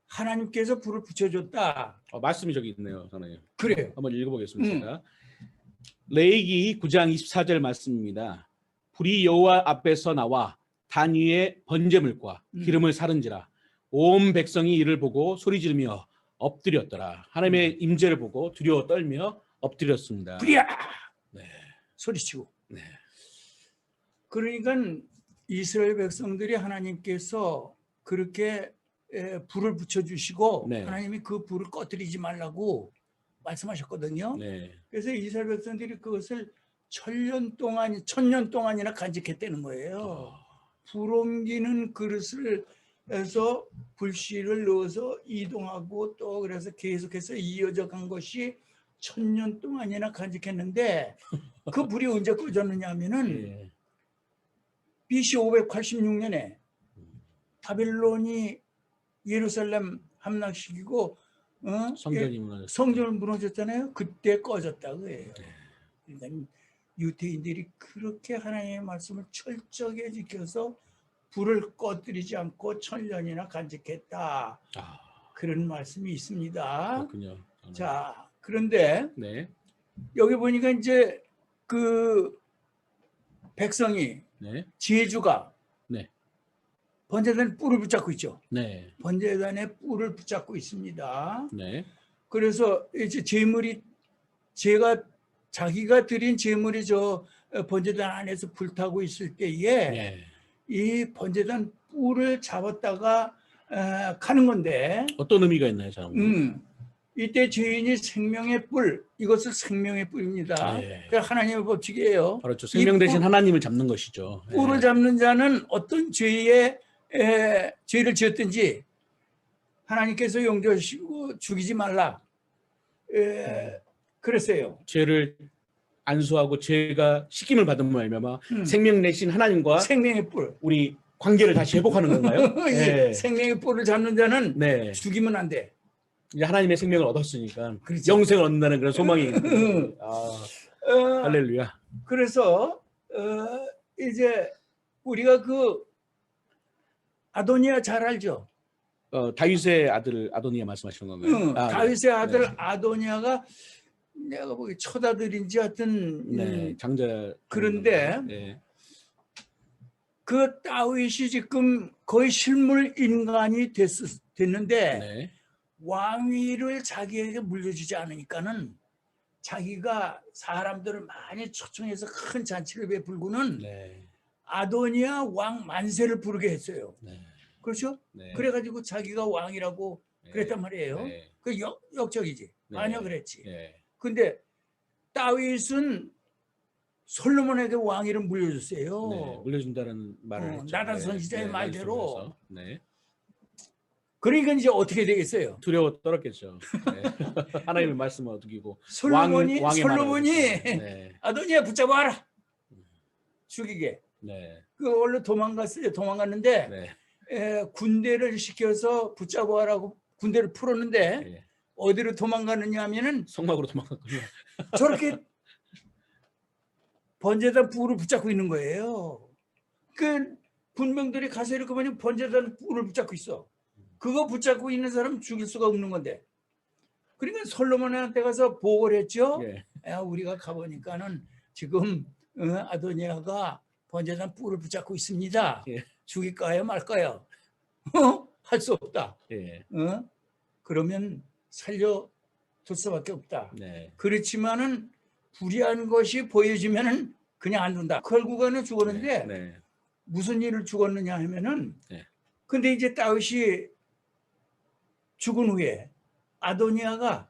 하나님께서 불을 붙여줬다. 말씀이 저기 있네요, 저는. 그래요. 한번 읽어보겠습니다. 제가. 레위기 9장 24절 말씀입니다. 불이 여호와 앞에서 나와 단 위에 번제물과 기름을 사른지라 온 백성이 이를 보고 소리 지르며 엎드렸더라. 하나님의 임재를 보고 두려워 떨며 엎드렸습니다. 불이야! 네. 소리치고. 네. 그러니까 이스라엘 백성들이 하나님께서 그렇게 불을 붙여주시고 네. 하나님이 그 불을 꺼뜨리지 말라고 말씀하셨거든요. 네. 그래서 이스라엘 백성들이 그것을 천년 동안이나 간직했다는 거예요. 불 옮기는 그릇을 해서 불씨를 넣어서 이동하고 또 그래서 계속해서 이어져 간 것이 천년 동안이나 간직했는데 그 불이 언제 꺼졌느냐 하면은 네. BC 586년에 바벨론이 예루살렘 함락시키고 성전을 무너졌잖아요. 그때 꺼졌다 그래요. 그러니까 유대인들이 그렇게 하나님의 말씀을 철저하게 지켜서 불을 꺼뜨리지 않고 천년이나 간직했다. 그런 말씀이 있습니다. 그렇군요. 자, 그런데 네. 여기 보니까 이제 그 백성이 네. 제주가 네. 번제단에 뿔을 붙잡고 있죠. 네. 번제단에 뿔을 붙잡고 있습니다. 네. 그래서 이제 자기가 드린 제물이 저 번제단 안에서 불타고 있을 때에 네. 이 번제단 뿔을 잡았다가 가는 건데 어떤 의미가 있나요, 장로님? 이때 죄인이 생명의 뿔, 이것을 생명의 뿔입니다. 네. 그 하나님의 법칙이에요. 그렇죠. 생명 대신 하나님을 잡는 것이죠. 뿔을 잡는 자는 어떤 죄를 지었든지 하나님께서 용서하시고 죽이지 말라. 그랬어요. 죄를 안수하고 죄가 씻김을 받은 말미암아 생명 내신 하나님과 생명의 뿔, 우리 관계를 다시 회복하는 건가요? 네. 생명의 뿔을 잡는 자는 네. 죽이면 안 돼. 이제 하나님의 생명을 얻었으니까 그렇죠. 영생을 얻는다는 그런 소망이 할렐루야. 그래서 이제 우리가 그 아도니아 잘 알죠? 다윗의 아들 아도니아 말씀하시는 건가요? 다윗의 아들 아도니아가 내가 보기 처다들인지 하여튼 장자. 그런데 네. 그 다윗이 지금 거의 실물 인간이 됐는데 네. 왕위를 자기에게 물려주지 않으니까는 자기가 사람들을 많이 초청해서 큰 잔치를 베풀고는 아도니아 왕 만세를 부르게 했어요. 그렇죠? 그래가지고 자기가 왕이라고 그랬단 말이에요. 그 역적이지. 아니요, 그랬지. 근데 다윗은 솔로몬에게 왕위를 물려줬어요. 물려준다는 말을 했죠. 나단 선지자의 말대로. 네. 그러니까 이제 어떻게 되겠어요? 두려워 떨었겠죠. 네. 하나님의 말씀을 어기고 솔로몬이 아도니아 붙잡아라. 죽이게. 그 원래 도망갔는데 군대를 시켜서 붙잡아라고 군대를 풀었는데 어디로 도망가느냐 하면은 성막으로 도망갔군요. 저렇게 번제단 뿔을 붙잡고 있는 거예요. 그 군병들이 가서 이렇게 보니 번제단 뿔을 붙잡고 있어. 그거 붙잡고 있는 사람 죽일 수가 없는 건데. 그러니까 솔로몬한테 가서 보고를 했죠. 야, 우리가 가보니까는 지금 아도니아가 번제단 뿔을 붙잡고 있습니다. 죽일까요 말까요? 할 수 없다. 그러면 줄 수밖에 없다. 네. 그렇지만은 불의한 것이 보여지면은 그냥 안 둔다. 결국에는 죽었는데 네. 네. 무슨 일을 죽었느냐 하면은 네. 근데 이제 다윗이 죽은 후에 아도니아가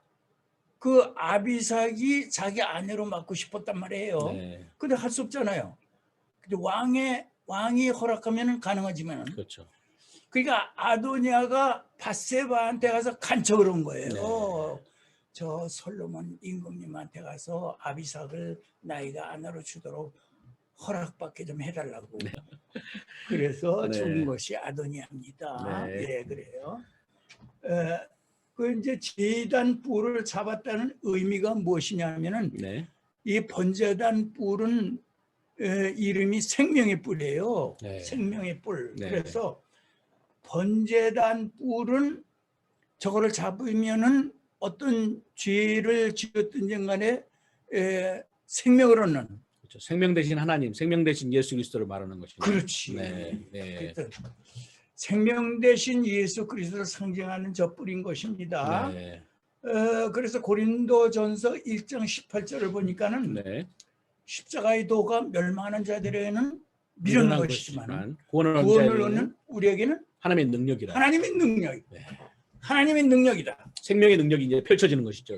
그 아비삭이 자기 아내로 맡고 싶었단 말이에요. 네. 근데 할 수 없잖아요. 근데 왕이 허락하면 가능하지만 그렇죠. 그러니까 아도니아가 밧세바한테 가서 간척을 한 거예요. 네. 저 솔로몬 임금님한테 가서 아비삭을 나이가 아내로 주도록 허락받게 좀 해달라고. 네. 그래서 네. 죽은 것이 아도니아입니다. 네. 예, 그래요. 그 이제 제단 뿔을 잡았다는 의미가 무엇이냐면은 네. 이 번제단 뿔은 이름이 생명의 뿔이에요. 네. 생명의 뿔. 네. 그래서 번제단 뿔은 저거를 잡으면은 어떤 죄를 지었든지 간에 생명을 얻는. 그렇죠. 생명 대신 하나님, 생명 대신 예수 그리스도를 말하는 것이죠. 그렇지. 네. 네. 생명 대신 예수 그리스도를 상징하는 저 뿔인 것입니다. 네. 그래서 고린도전서 1장 18절을 보니까는 네. 십자가의 도가 멸망하는 자들에게는 미련한 것이지만 구원을 얻는 우리에게는 하나님의 능력이라. 하나님의 능력. 네. 하나님의 능력이다. 생명의 능력이 이제 펼쳐지는 것이죠.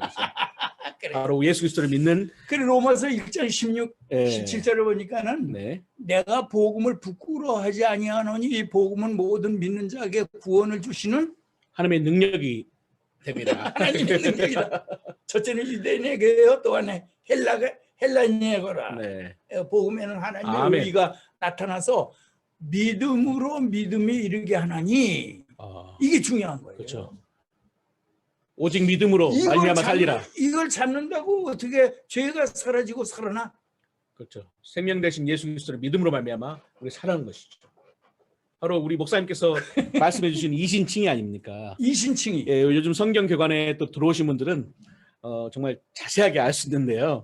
그래. 바로 예수 그리스도를 믿는. 그래 로마서 1장 16, 네. 17절을 보니까는 네. 내가 복음을 부끄러워하지 아니하노니 이 복음은 모든 믿는 자에게 구원을 주시는 하나님의 능력이 됩니다. 하나님의 능력이다. 첫째는 유대인에게요, 또한 헬라인에게라. 네. 복음에는 하나님의 아멘. 의가 나타나서 믿음으로 믿음이 이르게 하나니 이게 중요한 거예요. 그렇죠. 오직 믿음으로 말미암아 살리라. 이걸 잡는다고 어떻게 죄가 사라지고 살아나? 그렇죠. 생명 대신 예수 그리스도를 믿음으로 말미암아 우리 살아는 것이죠. 바로 우리 목사님께서 말씀해 주신 이신칭이 아닙니까? 이신칭이. 예, 요즘 성경 교관에 또 들어오신 분들은 정말 자세하게 알 수 있는데요.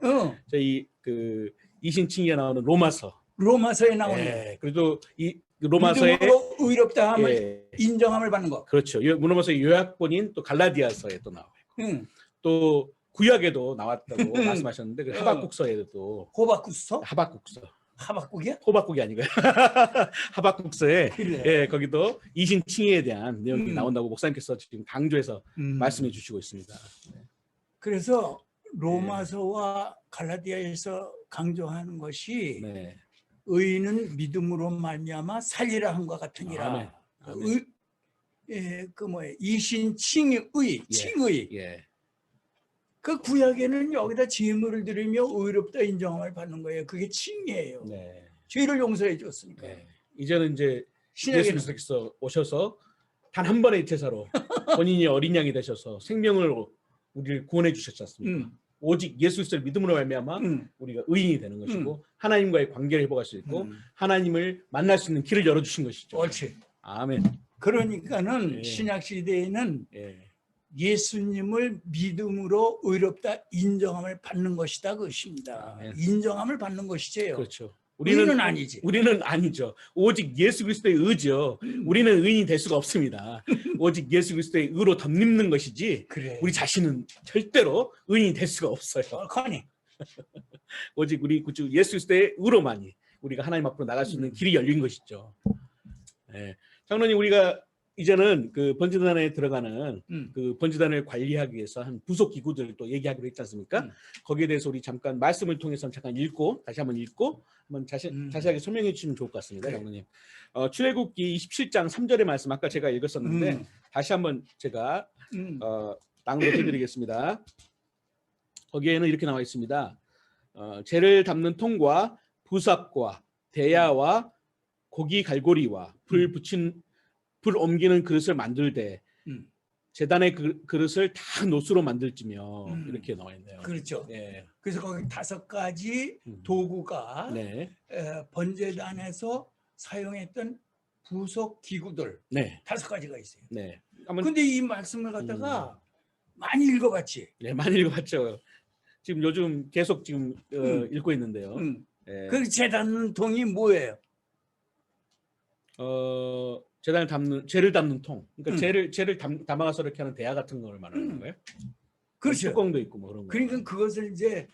저희 그 이신칭이 나오는 로마서에 나오는. 예, 그래도 이 로마서에 믿음으로 의롭다함을 예, 인정함을 받는 거. 그렇죠. 로마서의 요약본인 또 갈라디아서에 또 나와요. 또 구약에도 나왔다고 말씀하셨는데 그 하박국서에도 호박국서? 하박국서. 하박국이야? 호박국이 아니고요. 하박국서에 그래. 예, 거기도 이신칭의에 대한 내용이 나온다고 목사님께서 지금 강조해서 말씀해 주시고 있습니다. 그래서 로마서와 갈라디아에서 강조하는 것이 네. 의인은 믿음으로 말미암아 살리라 한과 같으니라. 아멘. 이신칭의 칭의. 예. 그 구약에는 여기다 제물을 드리며 의롭다 인정함을 받는 거예요. 그게 칭이에요. 네. 죄를 용서해 줬으니까. 네. 이제는 이제 예수 그리스도께서 오셔서 단 한 번의 제사로 본인이 어린 양이 되셔서 생명을 우리를 구원해 주셨지 않습니까? 오직 예수 그리스도를 믿음으로 말미암아 우리가 의인이 되는 것이고 하나님과의 관계를 회복할 수 있고 하나님을 만날 수 있는 길을 열어주신 것이죠. 옳지. 아멘. 그러니까는 예. 신약 시대에는 예. 예수님을 믿음으로 의롭다 인정함을 받는 것이다 그것입니다. 아멘. 인정함을 받는 것이죠. 그렇죠. 우리는 아니지. 우리는 아니죠. 오직 예수 그리스도의 의죠. 우리는 의인이 될 수가 없습니다. 오직 예수 그리스도의 의로 덧입는 것이지. 그래. 우리 자신은 절대로 의인이 될 수가 없어요. 아니. 오직 우리 구주 예수 그리스도의 의로만이 우리가 하나님 앞으로 나갈 수 있는 길이 열린 것이죠. 네. 장로님, 우리가 이제는 그 번제단에 들어가는 그 번제단을 관리하기 위해서 한 부속 기구들을 또 얘기하기로 했지 않습니까? 거기에 대해서 우리 잠깐 말씀을 통해서 잠깐 다시 한번 읽고 한번 자세하게 설명해 주시면 좋을 것 같습니다, 장로님. 출애굽기 27장 3절의 말씀 아까 제가 읽었었는데 다시 한번 제가 낭독해 드리겠습니다. 거기에는 이렇게 나와 있습니다. 재를 담는 통과 부삽과 대야와 고기 갈고리와 불 옮기는 그릇을 만들되 제단의 그릇을 다 노수로 만들지며 이렇게 나와 있네요. 그렇죠. 예. 그래서 거기 5가지 도구가 네. 번제단에서 사용했던 부속 기구들 5가지가 있어요. 네. 근데 이 말씀을 갖다가 많이 읽어봤지. 네, 많이 읽어봤죠. 지금 요즘 계속 지금 읽고 있는데요. 예. 그 제단 통이 뭐예요? 재를 담는 통. 그러니까 재를 담아서 이렇게 하는 대야 같은 걸 말하는 거예요. 그렇죠. 뚜껑도 있고 뭐 그런 거. 그러니까 그것을 이제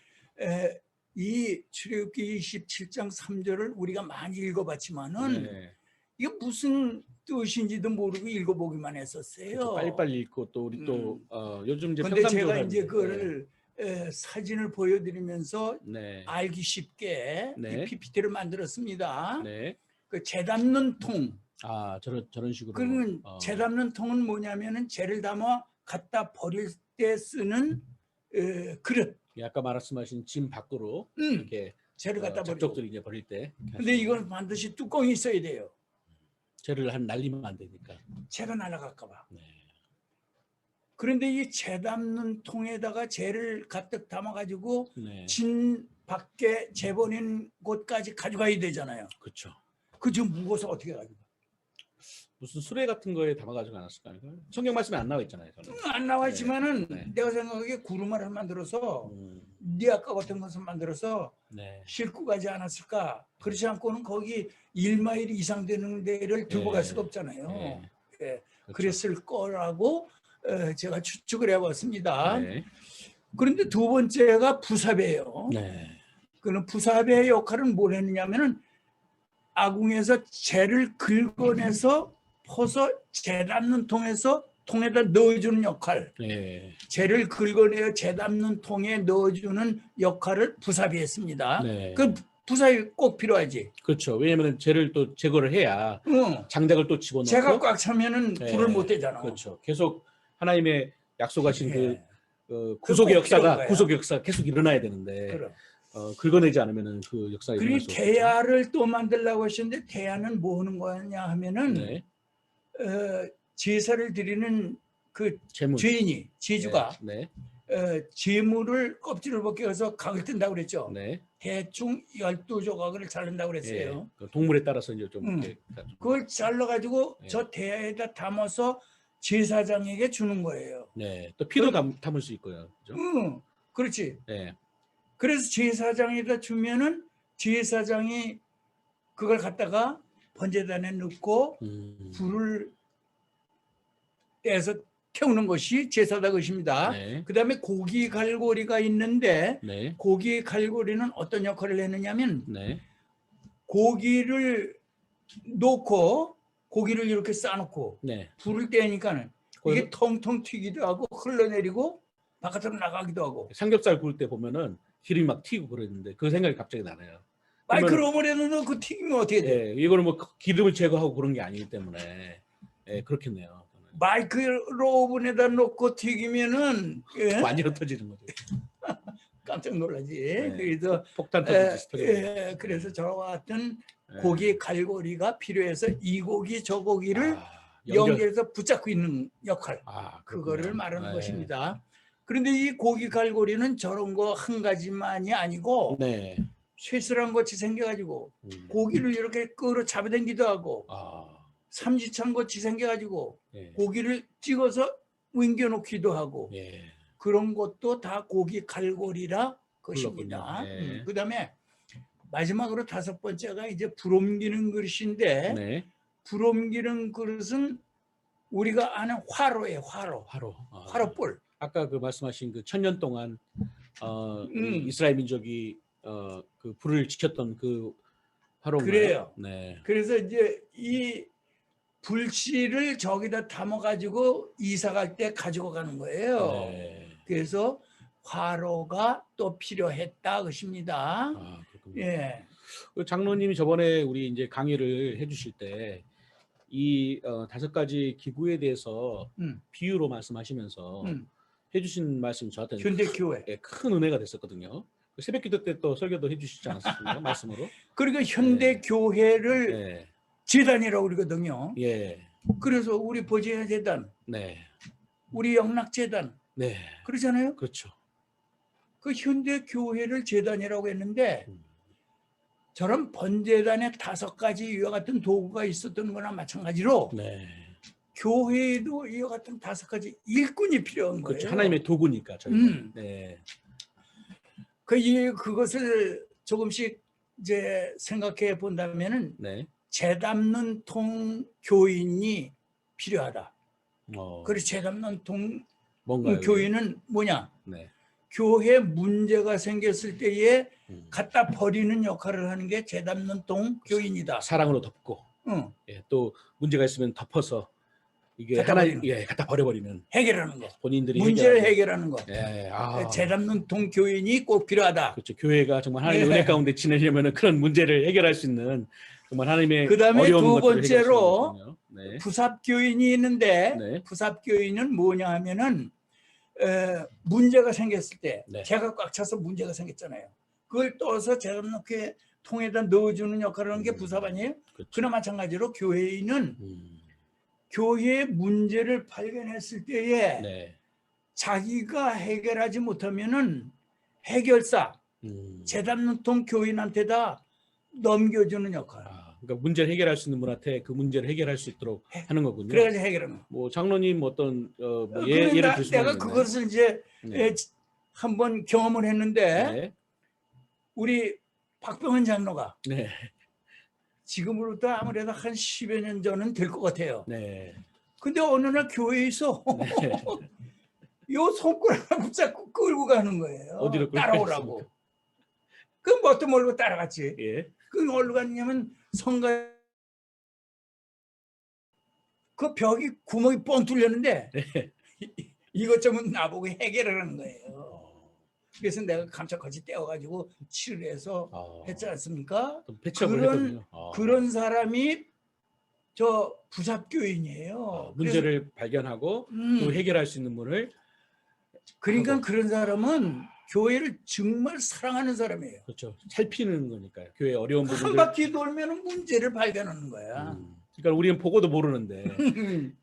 이 출애굽기 27장 3절을 우리가 많이 읽어봤지만은 네. 이게 무슨 뜻인지도 모르고 읽어보기만 했었어요. 그렇죠. 빨리빨리 읽고 또 우리 또 요즘 이제 근데 제가 평상조사를 이제 그거를 사진을 보여드리면서 네. 알기 쉽게 네. 이 PPT를 만들었습니다. 네. 그 재 담는 통. 저런 식으로. 그러면 재 담는 통은 뭐냐면은 재를 담아 갖다 버릴 때 쓰는 그릇. 아까 말씀하신 짐 밖으로 이렇게 재를 갖다 버리고. 잡족들이 이제 버릴 때. 근데 이건 반드시 뚜껑이 있어야 돼요. 재를 날리면 안 되니까. 재가 날아갈까 봐. 네. 그런데 이 재 담는 통에다가 재를 가득 담아가지고 네. 진 밖에 재 버리는 곳까지 가져가야 되잖아요. 그렇죠. 그 좀 무거워서 어떻게 가져가? 무슨 수레 같은 거에 담아가지고 않았을까요? 성경 말씀에 안 나와 있잖아요. 저는. 안 나와 있지만은 네. 내가 생각하기에 구루마를 만들어서 니아까 같은 것을 만들어서 네. 싣고 가지 않았을까? 그렇지 않고는 거기 1마일 이상 되는 데를 들고 갈 수가 없잖아요. 네. 예. 그렇죠. 그랬을 거라고 제가 추측을 해봤습니다. 네. 그런데 두 번째가 부사배예요. 네. 그는 부사배의 역할은 뭘 했느냐면은 아궁에서 재를 긁어내서 퍼서 재 담는 통에다 넣어주는 역할. 네. 재를 긁어내어 재 담는 통에 넣어주는 역할을 부사비 했습니다. 네. 그 부사비 꼭 필요하지. 그렇죠. 왜냐하면 재를 또 제거를 해야 장작을 또 집어넣고 재가 꽉 차면은 불을 못 대잖아. 그렇죠. 계속 하나님의 약속하신 예. 그 구속의 역사가 계속 일어나야 되는데 그럼. 긁어내지 않으면은 그 역사가 일어날 수 그리고 없죠. 대야를 또 만들려고 하셨는데 대야는 뭐 하는 거냐 하면은 네. 제사를 드리는 그 제물. 죄인이 제주가 네. 제물을 껍질을 벗겨서 각을 뜬다고 그랬죠. 네. 대충 12조각을 자른다고 그랬어요. 그 동물에 따라서 이제 좀 이렇게 그걸 잘라가지고 저 대야에다 담아서 제사장에게 주는 거예요. 네. 또 피도 담을 수 있고요. 그죠? 그렇지. 네. 그래서 제사장에다 주면은 제사장이 그걸 갖다가 번제단에 넣고 불을 떼서 태우는 것이 제사다 것입니다. 네. 그 다음에 고기 갈고리가 있는데 네. 고기 갈고리는 어떤 역할을 했느냐면 네. 고기를 놓고 고기를 이렇게 싸놓고 네. 불을 떼니까는 이게 텅텅 튀기도 하고 흘러내리고 바깥으로 나가기도 하고. 삼겹살 구울 때 보면은 기름이 막 튀고 그러는데 그 생각이 갑자기 나네요. 마이크로오븐에는 그 튀기면 어떻게 돼? 이거는 뭐 기름을 제거하고 그런 게 아니기 때문에 그렇겠네요. 마이크로오븐에다 놓고 튀기면은 많이 흩어지는 거죠. 깜짝 놀라지. 네. 그래서 폭탄 터지듯이 그래서 저와 같은 고기 갈고리가 필요해서 이 고기 저 고기를 연결해서 붙잡고 있는 역할. 그거를 말하는 것입니다. 그런데 이 고기 갈고리는 저런 거 한 가지만이 아니고 쇠슬한 것이 생겨가지고 고기를 이렇게 끌어 잡아당기도 하고 삼지창 것이 생겨가지고 고기를 찍어서 윙겨놓기도 하고 그런 것도 다 고기 갈고리라 것입니다. 그 다음에 마지막으로 다섯 번째가 이제 불 옮기는 그릇인데 불 옮기는 그릇은 우리가 아는 화로예요. 화로볼. 아까 그 말씀하신 그 1000년 동안 이스라엘 민족이 그 불을 지켰던 그 화로인가요? 그래요. 네. 그래서 이제 이 불씨를 저기다 담아가지고 이사 갈 때 가지고 가는 거예요. 네. 그래서 화로가 또 필요했다 것입니다. 그렇군요. 예. 장로님이 저번에 우리 이제 강의를 해주실 때 이 5가지 기구에 대해서 비유로 말씀하시면서 해주신 말씀이 저한테 현대교회 큰 은혜가 됐었거든요. 새벽기도 때 또 설교도 해주시지 않았습니까? 말씀으로. 그러니까 현대교회를 재단이라고 그러거든요. 그래서 우리 보제재단, 우리 영락재단 그러잖아요. 그렇죠. 그 현대교회를 재단이라고 했는데 저런 번제단에 5가지 이와 같은 도구가 있었던 거나 마찬가지로 교회에도 이와 같은 5가지 일꾼이 필요한 거예요. 그렇죠. 하나님의 도구니까 저희는. 그것을 조금씩 이제 생각해 본다면은 재 담는 통 교인이 필요하다. 그리고 재 담는 통 뭔가요? 교인은 뭐냐? 네. 교회 문제가 생겼을 때에 갖다 버리는 역할을 하는 게 재담론통 교인이다. 사랑으로 덮고, 예, 또 문제가 있으면 덮어서 이게 갖다 하나, 버리는 예, 갖다 버려버리는, 해결하는 거. 본인들이 문제를 해결하고. 해결하는 거. 예, 재담론통 교인이 꼭 필요하다. 그렇죠. 교회가 정말 하나님의 예. 은혜 가운데 지내려면 그런 문제를 해결할 수 있는 정말 하나님의 그다음에 어려운 두 것들을 해결할 수 있는 번째로 거군요. 네. 부삽교인이 있는데 네. 부삽교인은 뭐냐 하면은 문제가 생겼을 때 네. 제가 꽉 차서 문제가 생겼잖아요. 그걸 떠서 재담론교회 통에다 넣어주는 역할을 하는 게 부삽 아니에요? 그렇죠. 그나 마찬가지로 교회인은 교회의 문제를 발견했을 때에 네. 자기가 해결하지 못하면은 해결사, 재담론통 교인한테다 넘겨주는 역할. 그러니까 문제를 해결할 수 있는 분한테 그 문제를 해결할 수 있도록 하는 거군요. 그래가지고 해결하는 거. 뭐 장로님 어떤 뭐 예를 들수 내가 그것을 이제 한번 경험을 했는데 네. 우리 박병헌 장로가 네. 지금으로부터 아무래도 한 10여 년 전은 될 것 같아요. 네. 근데 어느 날 교회에서 네. 요 손가락을 붙잡고 끌고 가는 거예요. 어디로 따라오라고. 그 뭣도 모르고 따라갔지. 예. 그 어디로 갔냐면 성가 그 벽이 구멍이 뻥 뚫렸는데 네. 이것 좀 나보고 해결을 하는 거예요. 그래서 내가 감짝같이 떼어가지고 치료해서 했지 않습니까? 그런 사람이 저 부삽교인이에요. 문제를 발견하고 또 해결할 수 있는 분을. 그러니까 하고. 그런 사람은 교회를 정말 사랑하는 사람이에요. 그렇죠. 살피는 거니까요. 교회 어려운 부분들. 한 바퀴 돌면 문제를 발견하는 거야. 그러니까 우리는 보고도 모르는데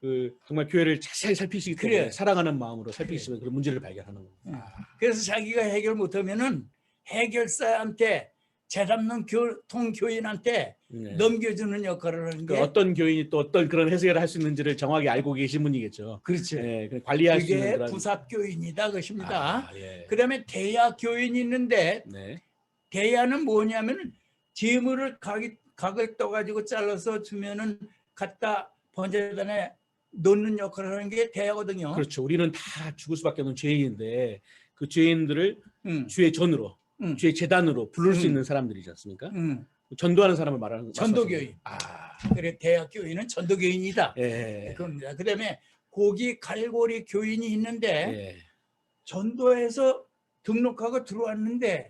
그 정말 교회를 자세히 살피시기 때문에 사랑하는 마음으로 살피시면 그런 문제를 발견하는 거예요. 그래서 자기가 해결 못하면은 해결사한테 재담론통 교인한테 넘겨주는 역할을 하는 게 그러니까 어떤 교인이 또 어떤 그런 해석을 할 수 있는지를 정확히 알고 계신 분이겠죠. 그렇죠. 네, 관리할 수 있는 그게 부삽교인이다 그것입니다. 예. 그다음에 대야교인이 있는데 네. 대야는 뭐냐면 재물을 각을 떠가지고 잘라서 주면은 갖다 번제단에 놓는 역할을 하는 게 대야거든요. 그렇죠. 우리는 다 죽을 수밖에 없는 죄인인데 그 죄인들을 주의 전으로, 주의 재단으로 부를 수 있는 사람들이지 않습니까? 전도하는 사람을 말하는 전도교인. 그래 대야교인은 전도교인이다. 예. 그겁니다. 그다음에 고기 갈고리 교인이 있는데 전도해서 등록하고 들어왔는데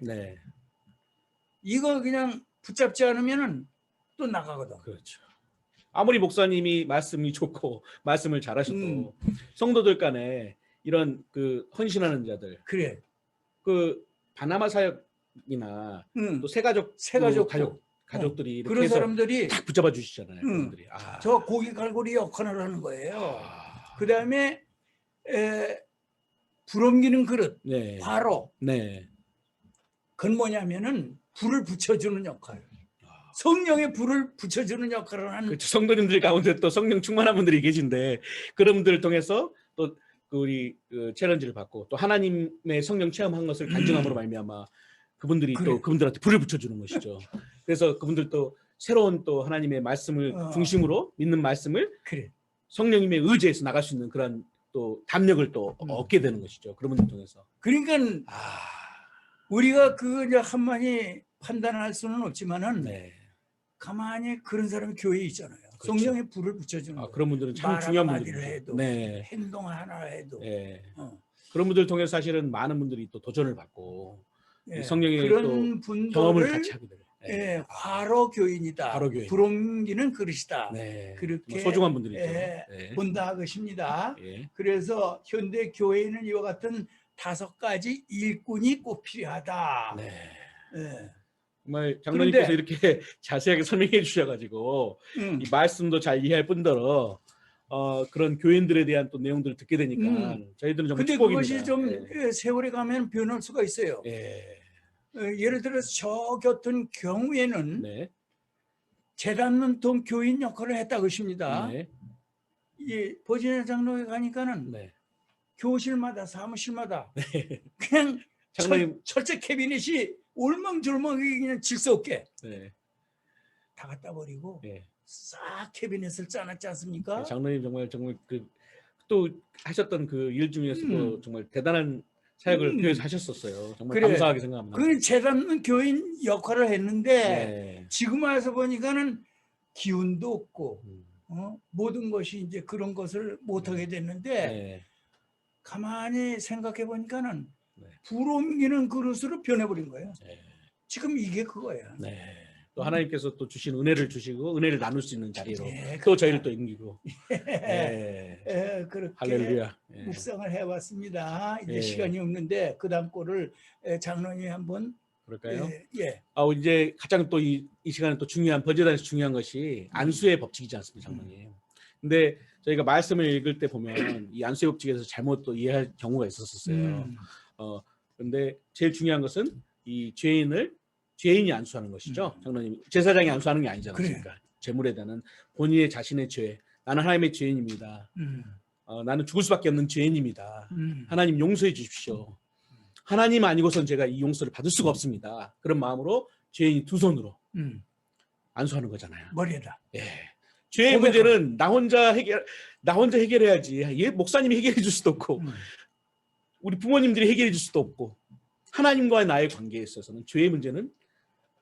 이거 그냥 붙잡지 않으면은 또 나가거든. 그렇죠. 아무리 목사님이 말씀이 좋고 말씀을 잘하셔도 성도들 간에 이런 그 헌신하는 자들, 그래. 그 바나마 사역이나 또 가족들이 이렇게 그런 사람들이 딱 붙잡아 주시잖아요. 그분들이. 저 고기 갈고리 역할을 하는 거예요. 그 다음에 불 옮기는 그릇, 화로. 그건 뭐냐면은 불을 붙여주는 역할. 성령의 불을 붙여주는 역할을 하는. 그렇죠. 성도님들 가운데 또 성령 충만한 분들이 계신데 그런 분들을 통해서 또 우리 챌린지를 받고 또 하나님의 성령 체험한 것을 간증함으로 말미암아 그분들이 또 그분들한테 불을 붙여주는 것이죠. 그래서 그분들도 새로운 또 하나님의 말씀을 중심으로 믿는 말씀을 성령님의 의지에서 나갈 수 있는 그런 또 담력을 또 얻게 되는 것이죠. 그런 분들 통해서. 그러니까 우리가 그거 한마디 판단할 수는 없지만은 가만히 그런 사람이 교회에 있잖아요. 그렇죠. 성령의 불을 붙여주는 그런 분들은 참 중요한 분들이죠. 해도 행동 하나 해도 그런 분들 통해서 사실은 많은 분들이 또 도전을 받고 성령의 그런 또 경험을 같이 하게 돼요. 화로 교인이다. 불 옮기는 그릇이다. 그렇게 소중한 분들이죠. 본다 것입니다. 그래서 현대 교회에는 이와 같은 5가지 일꾼이 꼭 필요하다. 정말 장로님께서 이렇게 자세하게 설명해 주셔가지고 이 말씀도 잘 이해할 뿐더러 그런 교인들에 대한 또 내용들을 듣게 되니까 저희들은 정말 축복입니다. 그것이 좀 세월이 가면 변할 수가 있어요. 예를 들어서 저 같은 경우에는 재단론통 교인 역할을 했다 것입니다. 이 버지니아 장로에 가니까는 교실마다 사무실마다 그냥 철제 캐비닛이 울멍졸멍이 그냥 질서 없게 다 갖다 버리고 싹 캐비닛을 짜놨지 않습니까? 장로님 정말 그 또 하셨던 그 일 중에서도 정말 대단한 사역을 교회에서 하셨었어요. 정말 그래. 감사하게 생각합니다. 그 재단 교인 역할을 했는데 네. 지금 와서 보니까는 기운도 없고 모든 것이 이제 그런 것을 못하게 됐는데 네. 가만히 생각해 보니까는 네. 불옮기는 그릇으로 변해버린 거예요. 네. 지금 이게 그거야. 네. 또 하나님께서 또 주신 은혜를 주시고 은혜를 나눌 수 있는 자리로 네, 또 저희를 또 옮기고. 네. 그렇게 할렐루야. 묵상을 해봤습니다. 이제 예. 시간이 없는데 그 다음 거를 장로님이 한번 그럴까요? 예. 이제 가장 또 이 시간에 또 중요한 번제단에서 중요한 것이 안수의 법칙이지 않습니까, 장로님? 근데 저희가 말씀을 읽을 때 보면 이 안수의 법칙에서 잘못 또 이해할 경우가 있었어요. 근데 제일 중요한 것은 이 죄인이 안수하는 것이죠. 장로님, 제사장이 안수하는 게 아니지 않습니까? 그래. 재물에 대한 본인의 자신의 죄. 나는 하나님의 죄인입니다. 나는 죽을 수밖에 없는 죄인입니다. 하나님 용서해 주십시오. 하나님 아니고선 제가 이 용서를 받을 수가 없습니다. 그런 마음으로 죄인이 두 손으로 안수하는 거잖아요. 머리에다. 예. 죄의 문제는 나 혼자 해결해야지. 목사님이 해결해 줄 수도 없고 우리 부모님들이 해결해 줄 수도 없고 하나님과의 나의 관계에 있어서는 죄의 문제는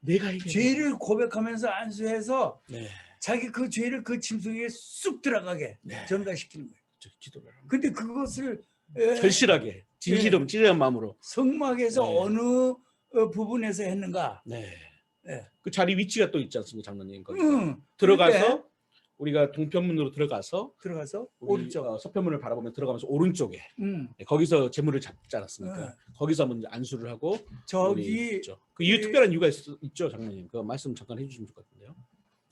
내가 해결해. 죄를 고백하면서 안수해서 네. 자기 그 죄를 그 짐승에 쑥 들어가게 네. 전가시키는 거예요. 기도를. 근데 그것을 절실하게 진실한 마음으로 성막에서 네. 어느 부분에서 했는가? 네. 네. 그 자리 위치가 또 있지 않습니까, 장로님? 들어가서 우리가 동편문으로 들어가서 오른쪽 서편문을 바라보면 들어가면서 오른쪽에 거기서 제물을 잡지 않았습니까? 거기서 먼저 안수를 하고 저기 그 이유 특별한 이유가 있죠, 장로님. 그 말씀 잠깐 해주시면 좋을 것 같은데요.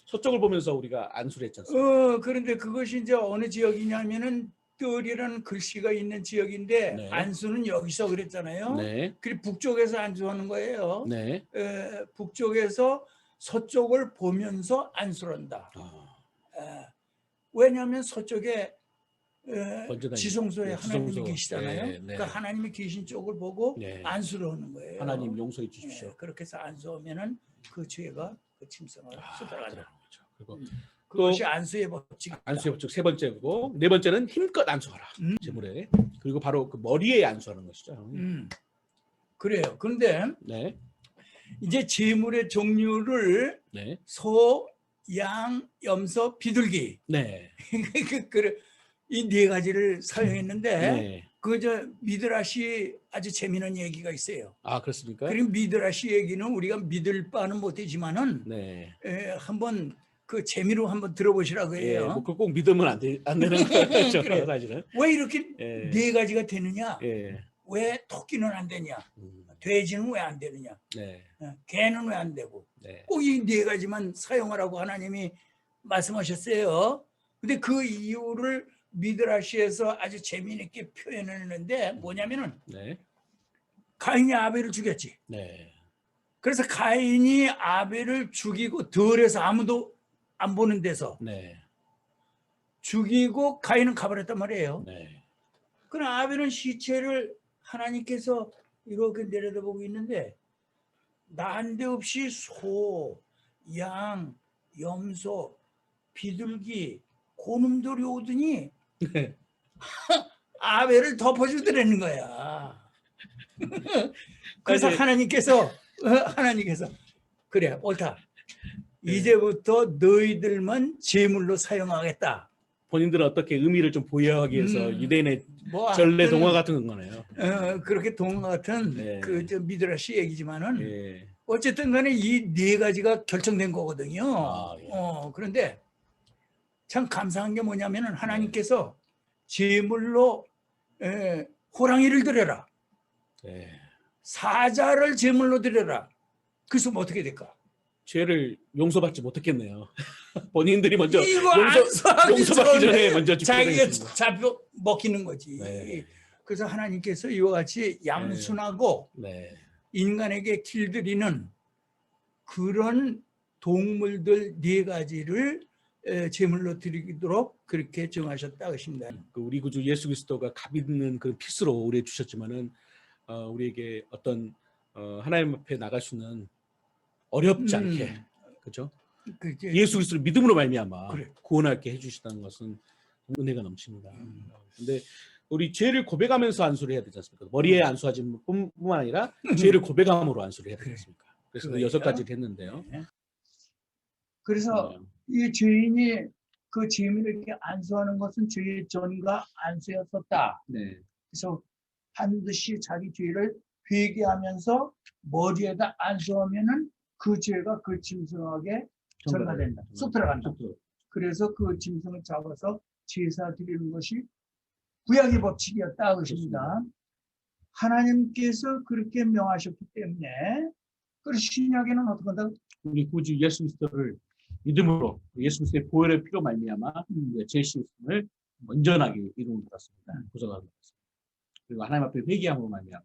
서쪽을 보면서 우리가 안수를 했지 않습니까? 그런데 그것이 이제 어느 지역이냐면은 뜰이라는 글씨가 있는 지역인데 네. 안수는 여기서 그랬잖아요. 네. 그리고 북쪽에서 안수하는 거예요. 네. 북쪽에서 서쪽을 보면서 안수를 한다. 왜냐하면 서쪽에 지성소에 하나님이 계시잖아요. 네. 그러니까 하나님이 계신 쪽을 보고 안수를 하는 거예요. 하나님 용서해 주십시오. 그렇게 해서 안수하면은 그 죄가 그 짐승을 쏟아가죠. 그리고 그것이 안수의 법칙. 안수의 법칙 세 번째고 네 번째는 힘껏 안수하라. 제물에. 그리고 바로 그 머리에 안수하는 것이죠. 그래요. 그런데 네. 이제 제물의 종류를 소, 양, 염소, 비둘기. 네. 이 네 가지를 사용했는데 그저 미드라시 아주 재미있는 얘기가 있어요. 아, 그렇습니까? 그리고 미드라시 얘기는 우리가 믿을 바는 못되지만은 한번 그 재미로 한번 들어보시라고 해요. 뭐 그거 꼭 믿으면 안 되는 거죠, 사실은. 왜 이렇게 네 가지가 되느냐? 왜 토끼는 안 되냐? 돼지는 왜 안 되느냐? 개는 왜 안 되고? 꼭 이 네 가지만 사용하라고 하나님이 말씀하셨어요. 근데 그 이유를 미드라시에서 아주 재미있게 표현했는데 뭐냐면은 가인이 아벨을 죽였지. 그래서 가인이 아벨을 죽이고 덜해서 아무도 안 보는 데서 죽이고 가인은 가버렸단 말이에요. 그럼 아벨은 시체를 하나님께서 이렇게 내려다보고 있는데 난데없이 소, 양, 염소, 비둘기, 고놈들이 오더니 아벨을 덮어주더라는 거야. 그래서 하나님께서 그래 옳다. 이제부터 너희들만 제물로 사용하겠다. 본인들은 어떻게 의미를 좀 보여하기 위해서 유대인의 전래 동화 같은 거네요. 그렇게 동화 같은 그 미드라시 얘기지만은 어쨌든 간에 이 네 가지가 결정된 거거든요. 그런데 참 감사한 게 뭐냐면은 하나님께서 제물로 호랑이를 드려라. 사자를 제물로 드려라. 그래서 뭐 어떻게 될까? 죄를 용서받지 못했겠네요. 본인들이 먼저 용서받기 전에 먼저 자기가 잡혀 먹히는 거지. 그래서 하나님께서 이와 같이 양순하고 인간에게 길들이는 그런 동물들 네 가지를 제물로 드리도록 그렇게 정하셨다 하십니다. 우리 구주 예수 그리스도가 값 있는 그 피스로 우리에게 주셨지만은 우리에게 어떤 하나님 앞에 나갈 수는 어렵지 않게 그렇죠? 예수 그리스도를 믿음으로 말미암아 구원하게 해주시다는 것은 은혜가 넘칩니다. 근데 우리 죄를 고백하면서 안수를 해야 되지 않습니까? 머리에 안수하지 뿐만 아니라 죄를 고백함으로 안수를 해야 되지 않습니까? 그래서 그 6가지를 했는데요. 네. 그래서 이 죄인이 그 죄인을 이렇게 안수하는 것은 죄의 전과 안수였었다. 네. 그래서 반드시 자기 죄를 회개하면서 머리에다 안수하면은 그 죄가 그 짐승에게 전가된다. 쏙 들어간다. 그래서 그 짐승을 잡아서 제사 드리는 것이 구약의 법칙이었다. 것입니다. 하나님께서 그렇게 명하셨기 때문에 그리고 신약에는 어떻게 한다? 우리 구주 예수 그리스도를 믿음으로 예수 그리스도의 보혈의 피로 말미암아 죄 씻음을 온전하게 이루는 것 같습니다. 구속하는 것 같습니다. 그리고 하나님 앞에 회개함으로 말미암아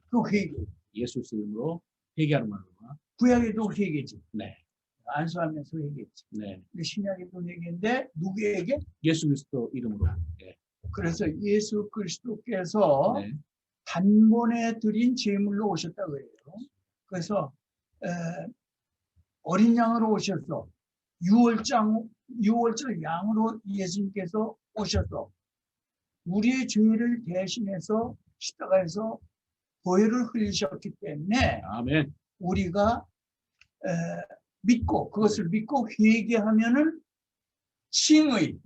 그 회개. 예수 그리스도 이름으로 회개하는 말미암아 구약에도 회개지. 네. 안수하면서 회개지. 네. 근데 신약에도 회개인데 누구에게? 예수 그리스도 이름으로. 네. 그래서 예수 그리스도께서 네. 단번에 드린 제물로 오셨다고 해요. 그래서 어린 양으로 오셔서 6월절 양으로 예수님께서 오셔서 우리의 죄를 대신해서 십자가에서 보혈을 흘리셨기 때문에 아멘. 우리가 믿고 그것을 믿고 회개하면은 칭의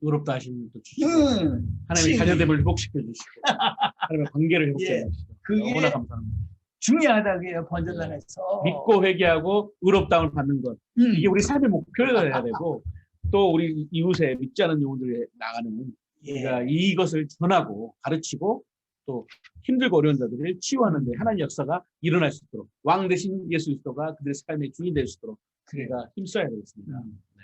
의롭다 하심을 또 주시고 하나님의 자녀됨을 회복시켜 주시고 하나님의 관계를 회복시켜 주시고 너무나 감사합니다. 중요하다고 해요. 번제단에서 믿고 회개하고 의롭다움을 받는 것 이게 우리 삶의 목표가 돼야 되고 또 우리 이웃에 믿지 않은 영혼들에 나가는 우리가 이것을 전하고 가르치고 또 힘들고 어려운 자들을 치유하는 데 하나님의 역사가 일어날 수 있도록 왕 대신 예수 그리스도가 그들의 삶의 주인 될 수 있도록 우리가 힘써야 되겠습니다. 네.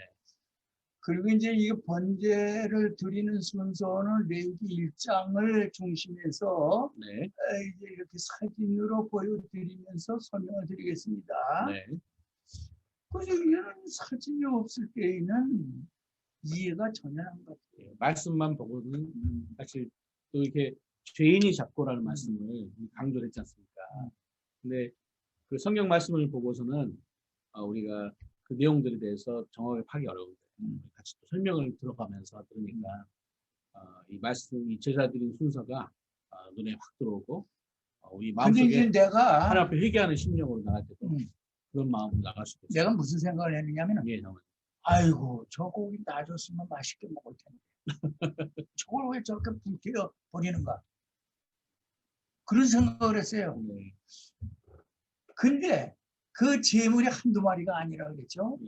그리고 이제 이 번제를 드리는 순서는 레위기 1장을 중심해서 이제 이렇게 사진으로 보여드리면서 설명을 드리겠습니다. 그래서 이런 사진이 없을 때에는 이해가 전혀 안 가요. 말씀만 보고는 사실 또 이렇게 죄인이 잡고라는 말씀을 강조를 했지 않습니까? 근데 그 성경 말씀을 보고서는 우리가 그 내용들에 대해서 정확하게 파기 어려운데 같이 또 설명을 들어가면서 들으니까 이 말씀, 이 제사 드리는 순서가 눈에 확 들어오고 우리 마음속에 하나님 앞에 회개하는 심령으로 나갈 때도 그런 마음으로 나갈 수 있어요. 내가 무슨 생각을 했느냐면 아이고 저 고기 놔줬으면 맛있게 먹을 텐데 저걸 왜 저렇게 불태워 버리는가 그런 생각을 했어요. 근데 그 재물이 한두 마리가 아니라 그랬죠.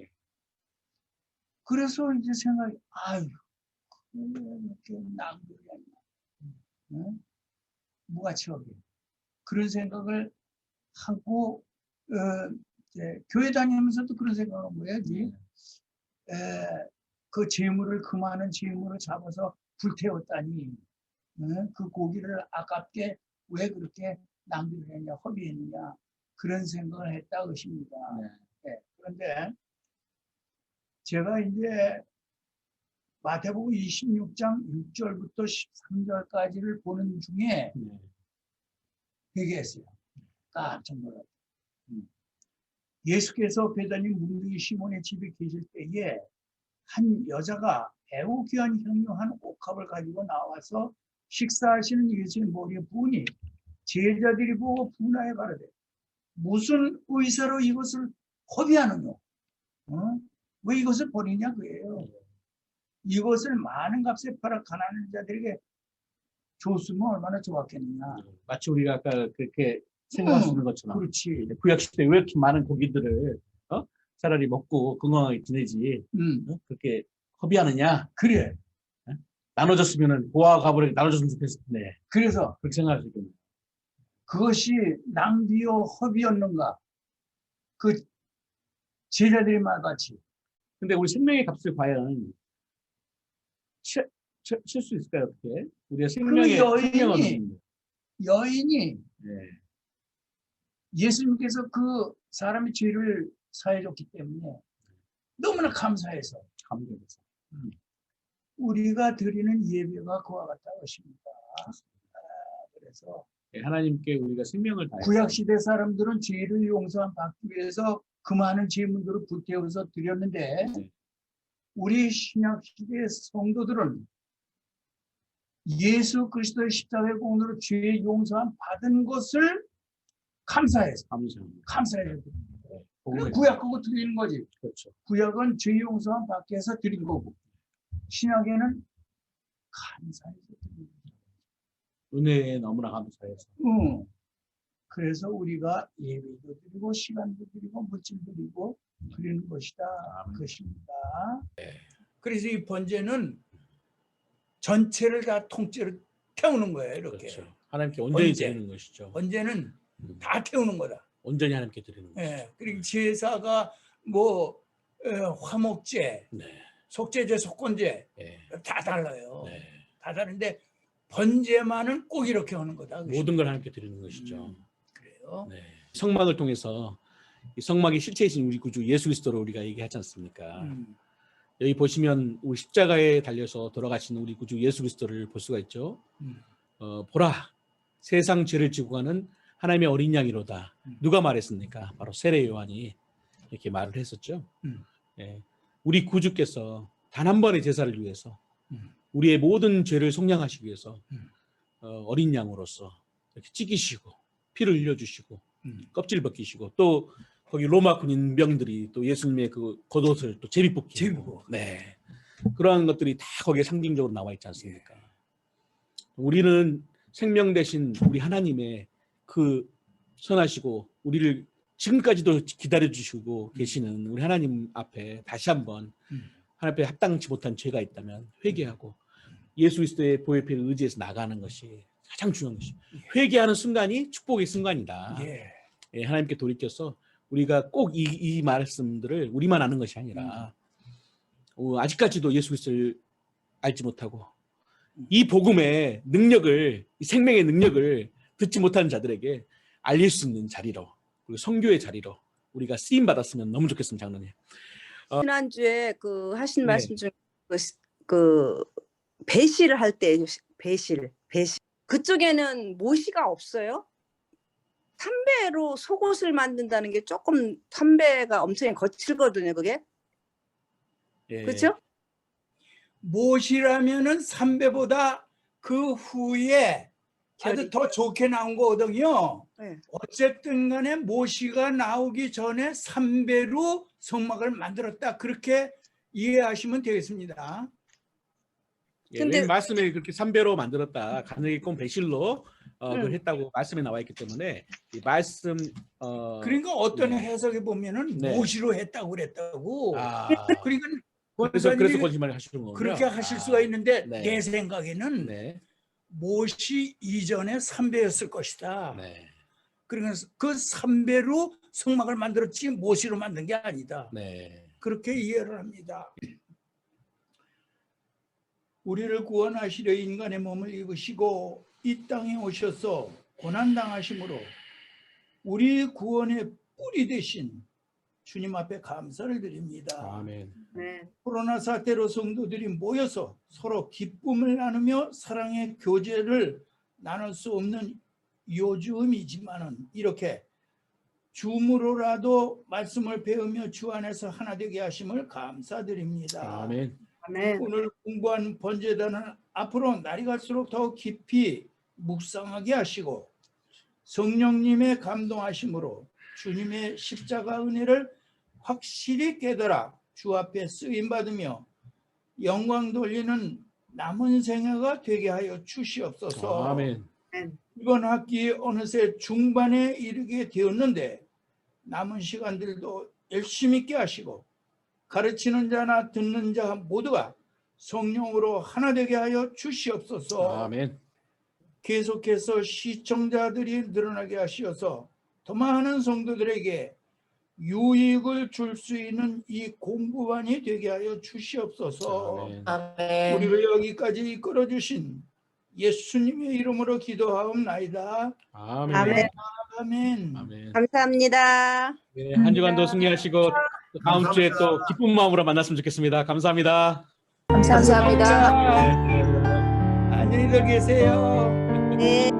그래서 이제 생각이 아유 이렇게 낭비를 했나 무가치하게 그런 생각을 하고 교회 다니면서도 그런 생각을 한 거야지. 그 재물을 그 많은 재물을 잡아서 불태웠다니 그 고기를 아깝게 왜 그렇게 낭비를 했냐 허비했느냐 그런 생각을 했다 것입니다. 그런데 제가 이제 마태복음 26장 6절부터 13절까지를 보는 중에 회개했어요. 깜짝 놀랐어요. 예수께서 베다니 문둥이 시몬의 집에 계실 때에 한 여자가 매우 귀한 향유한 옥합을 가지고 나와서 식사하시는 예수의 머리에 부으니 제자들이 보고 분하여 가로되 무슨 의사로 이것을 허비하느냐? 왜 이것을 버리냐 그예요. 이것을 많은 값에 팔아 가난한 자들에게 줬으면 얼마나 좋았겠느냐. 마치 우리가 아까 그렇게 생각할 수 있는 것처럼. 그렇지. 구약 시대에 왜 이렇게 많은 고기들을 차라리 먹고 건강하게 지내지 그렇게 허비하느냐. 그래. 나눠줬으면 보아와 가불에게 나눠줬으면 좋겠을 텐데. 그래서 그렇게 생각할 수 있겠네요. 그것이 낭비요 허비였는가. 그 제자들이 말같이. 근데 우리 생명의 값을 과연 칠 수 있을까요? 어떻게? 우리가 생명의 여인이 예수님께서 그 사람의 죄를 사해줬기 때문에 너무나 감사해서 우리가 드리는 예배가 그와 같다 것입니다. 그래서 하나님께 우리가 생명을 다해서 구약시대 사람들은 죄를 용서받기 위해서 그 많은 제물들을 불태워서 드렸는데 우리 신약 시대의 성도들은 예수 그리스도의 십자가의 공로로 죄의 용서함 받은 것을 감사해서 감사해야 돼. 구약하고 드리는 거지. 그렇죠. 구약은 죄의 용서함 받기 위해서 드린 거고, 신약에는 감사해서 드리는 거죠. 은혜에 너무나 감사해서. 그래서 우리가 예배도 드리고 시간도 드리고 물질 드리고 드리는 것이다. 그것입니다. 네. 그래서 이 번제는 전체를 다 통째로 태우는 거예요. 이렇게. 그렇죠. 하나님께 온전히 번제. 드리는 것이죠. 번제는 다 태우는 거다. 온전히 하나님께 드리는 것이죠. 예. 그리고 제사가 뭐 화목제, 네. 속죄제, 속건제 네. 다 달라요. 네. 다 다른데 번제만은 꼭 이렇게 하는 거다. 모든 걸 하나님께 드리는 것이죠. 그래요. 네. 성막을 통해서 이 성막의 실체이신 우리 구주 예수 그리스도를 우리가 얘기하지 않습니까? 여기 보시면 우리 십자가에 달려서 돌아가신 우리 구주 예수 그리스도를 볼 수가 있죠. 보라, 세상 죄를 지고 가는 하나님의 어린 양이로다. 누가 말했습니까? 바로 세례 요한이 이렇게 말을 했었죠. 예. 우리 구주께서 단 한 번의 제사를 위해서 우리의 모든 죄를 속량하시기 위해서 어린 양으로서 이렇게 찢기시고 피를 흘려주시고 껍질 벗기시고 또 거기 로마 군인병들이 또 예수님의 그 겉옷을 또 제비 뽑고 네. 그러한 것들이 다 거기에 상징적으로 나와 있지 않습니까? 우리는 생명 대신 우리 하나님의 그 선하시고 우리를 지금까지도 기다려주시고 계시는 우리 하나님 앞에 다시 한번 하나님 앞에 합당치 못한 죄가 있다면 회개하고 예수 그리스도의 보혈 피를 의지해서 나가는 것이 가장 중요한 것이죠. 회개하는 순간이 축복의 순간이다. 예, 하나님께 돌이켜서 우리가 꼭 이 말씀들을 우리만 아는 것이 아니라 아직까지도 예수 그리스도를 알지 못하고 이 복음의 능력을, 이 생명의 능력을 듣지 못하는 자들에게 알릴 수 있는 자리로, 그리고 선교의 자리로 우리가 쓰임 받았으면 너무 좋겠습니다, 장로님. 지난주에 그 하신 말씀 중에 그 배실을 할 때 배실 그쪽에는 모시가 없어요? 삼배로 속옷을 만든다는 게 조금 삼배가 엄청 거칠거든요, 그게. 예. 그렇죠? 못이라면은 삼배보다 그 후에 아주 더 좋게 나온 거거든요. 네. 어쨌든 간에 모시가 나오기 전에 삼배로 성막을 만들었다. 그렇게 이해하시면 되겠습니다. 예, 근데 말씀에 그렇게 삼배로 만들었다, 가늘게 꼰 배실로 그걸 했다고 말씀에 나와 있기 때문에 이 말씀 그러니까 어떤 해석에 보면은 모시로 했다고 그랬다고. 그러니까 그래서 거짓말을 하시는 거군요. 그렇게 하실 수가 있는데 네. 내 생각에는 모시 이전에 삼배였을 것이다. 네. 그러니까 그 삼배로 성막을 만들었지 모시로 만든 게 아니다. 네. 그렇게 이해를 합니다. 우리를 구원하시려 인간의 몸을 입으시고 이 땅에 오셔서 고난당하심으로 우리 구원의 뿌리 되신 주님 앞에 감사를 드립니다. 아멘. 네. 코로나 사태로 성도들이 모여서 서로 기쁨을 나누며 사랑의 교제를 나눌 수 없는 요즘이지만은 이렇게 줌으로라도 말씀을 배우며 주 안에서 하나 되게 하심을 감사드립니다. 아멘. 아멘. 오늘 공부한 번제단은 앞으로 날이 갈수록 더 깊이 묵상하게 하시고 성령님의 감동하심으로 주님의 십자가 은혜를 확실히 깨달아 주 앞에 쓰임받으며 영광 돌리는 남은 생애가 되게 하여 주시옵소서. 아멘. 이번 학기 어느새 중반에 이르게 되었는데 남은 시간들도 열심히 있게 하시고 가르치는 자나 듣는 자 모두가 성령으로 하나 되게 하여 주시옵소서. 아멘. 계속해서 시청자들이 늘어나게 하시어서 더 많은 성도들에게 유익을 줄 수 있는 이 공부반이 되게 하여 주시옵소서. 아멘. 우리를 여기까지 이끌어 주신 예수님의 이름으로 기도하옵나이다. 아멘. 아멘. 아멘. 아멘. 감사합니다. 네, 한 주간도 승리하시고 다음 주에 또 기쁜 마음으로 만났으면 좋겠습니다. 감사합니다. 감사합니다. 안녕히들 계세요. 네.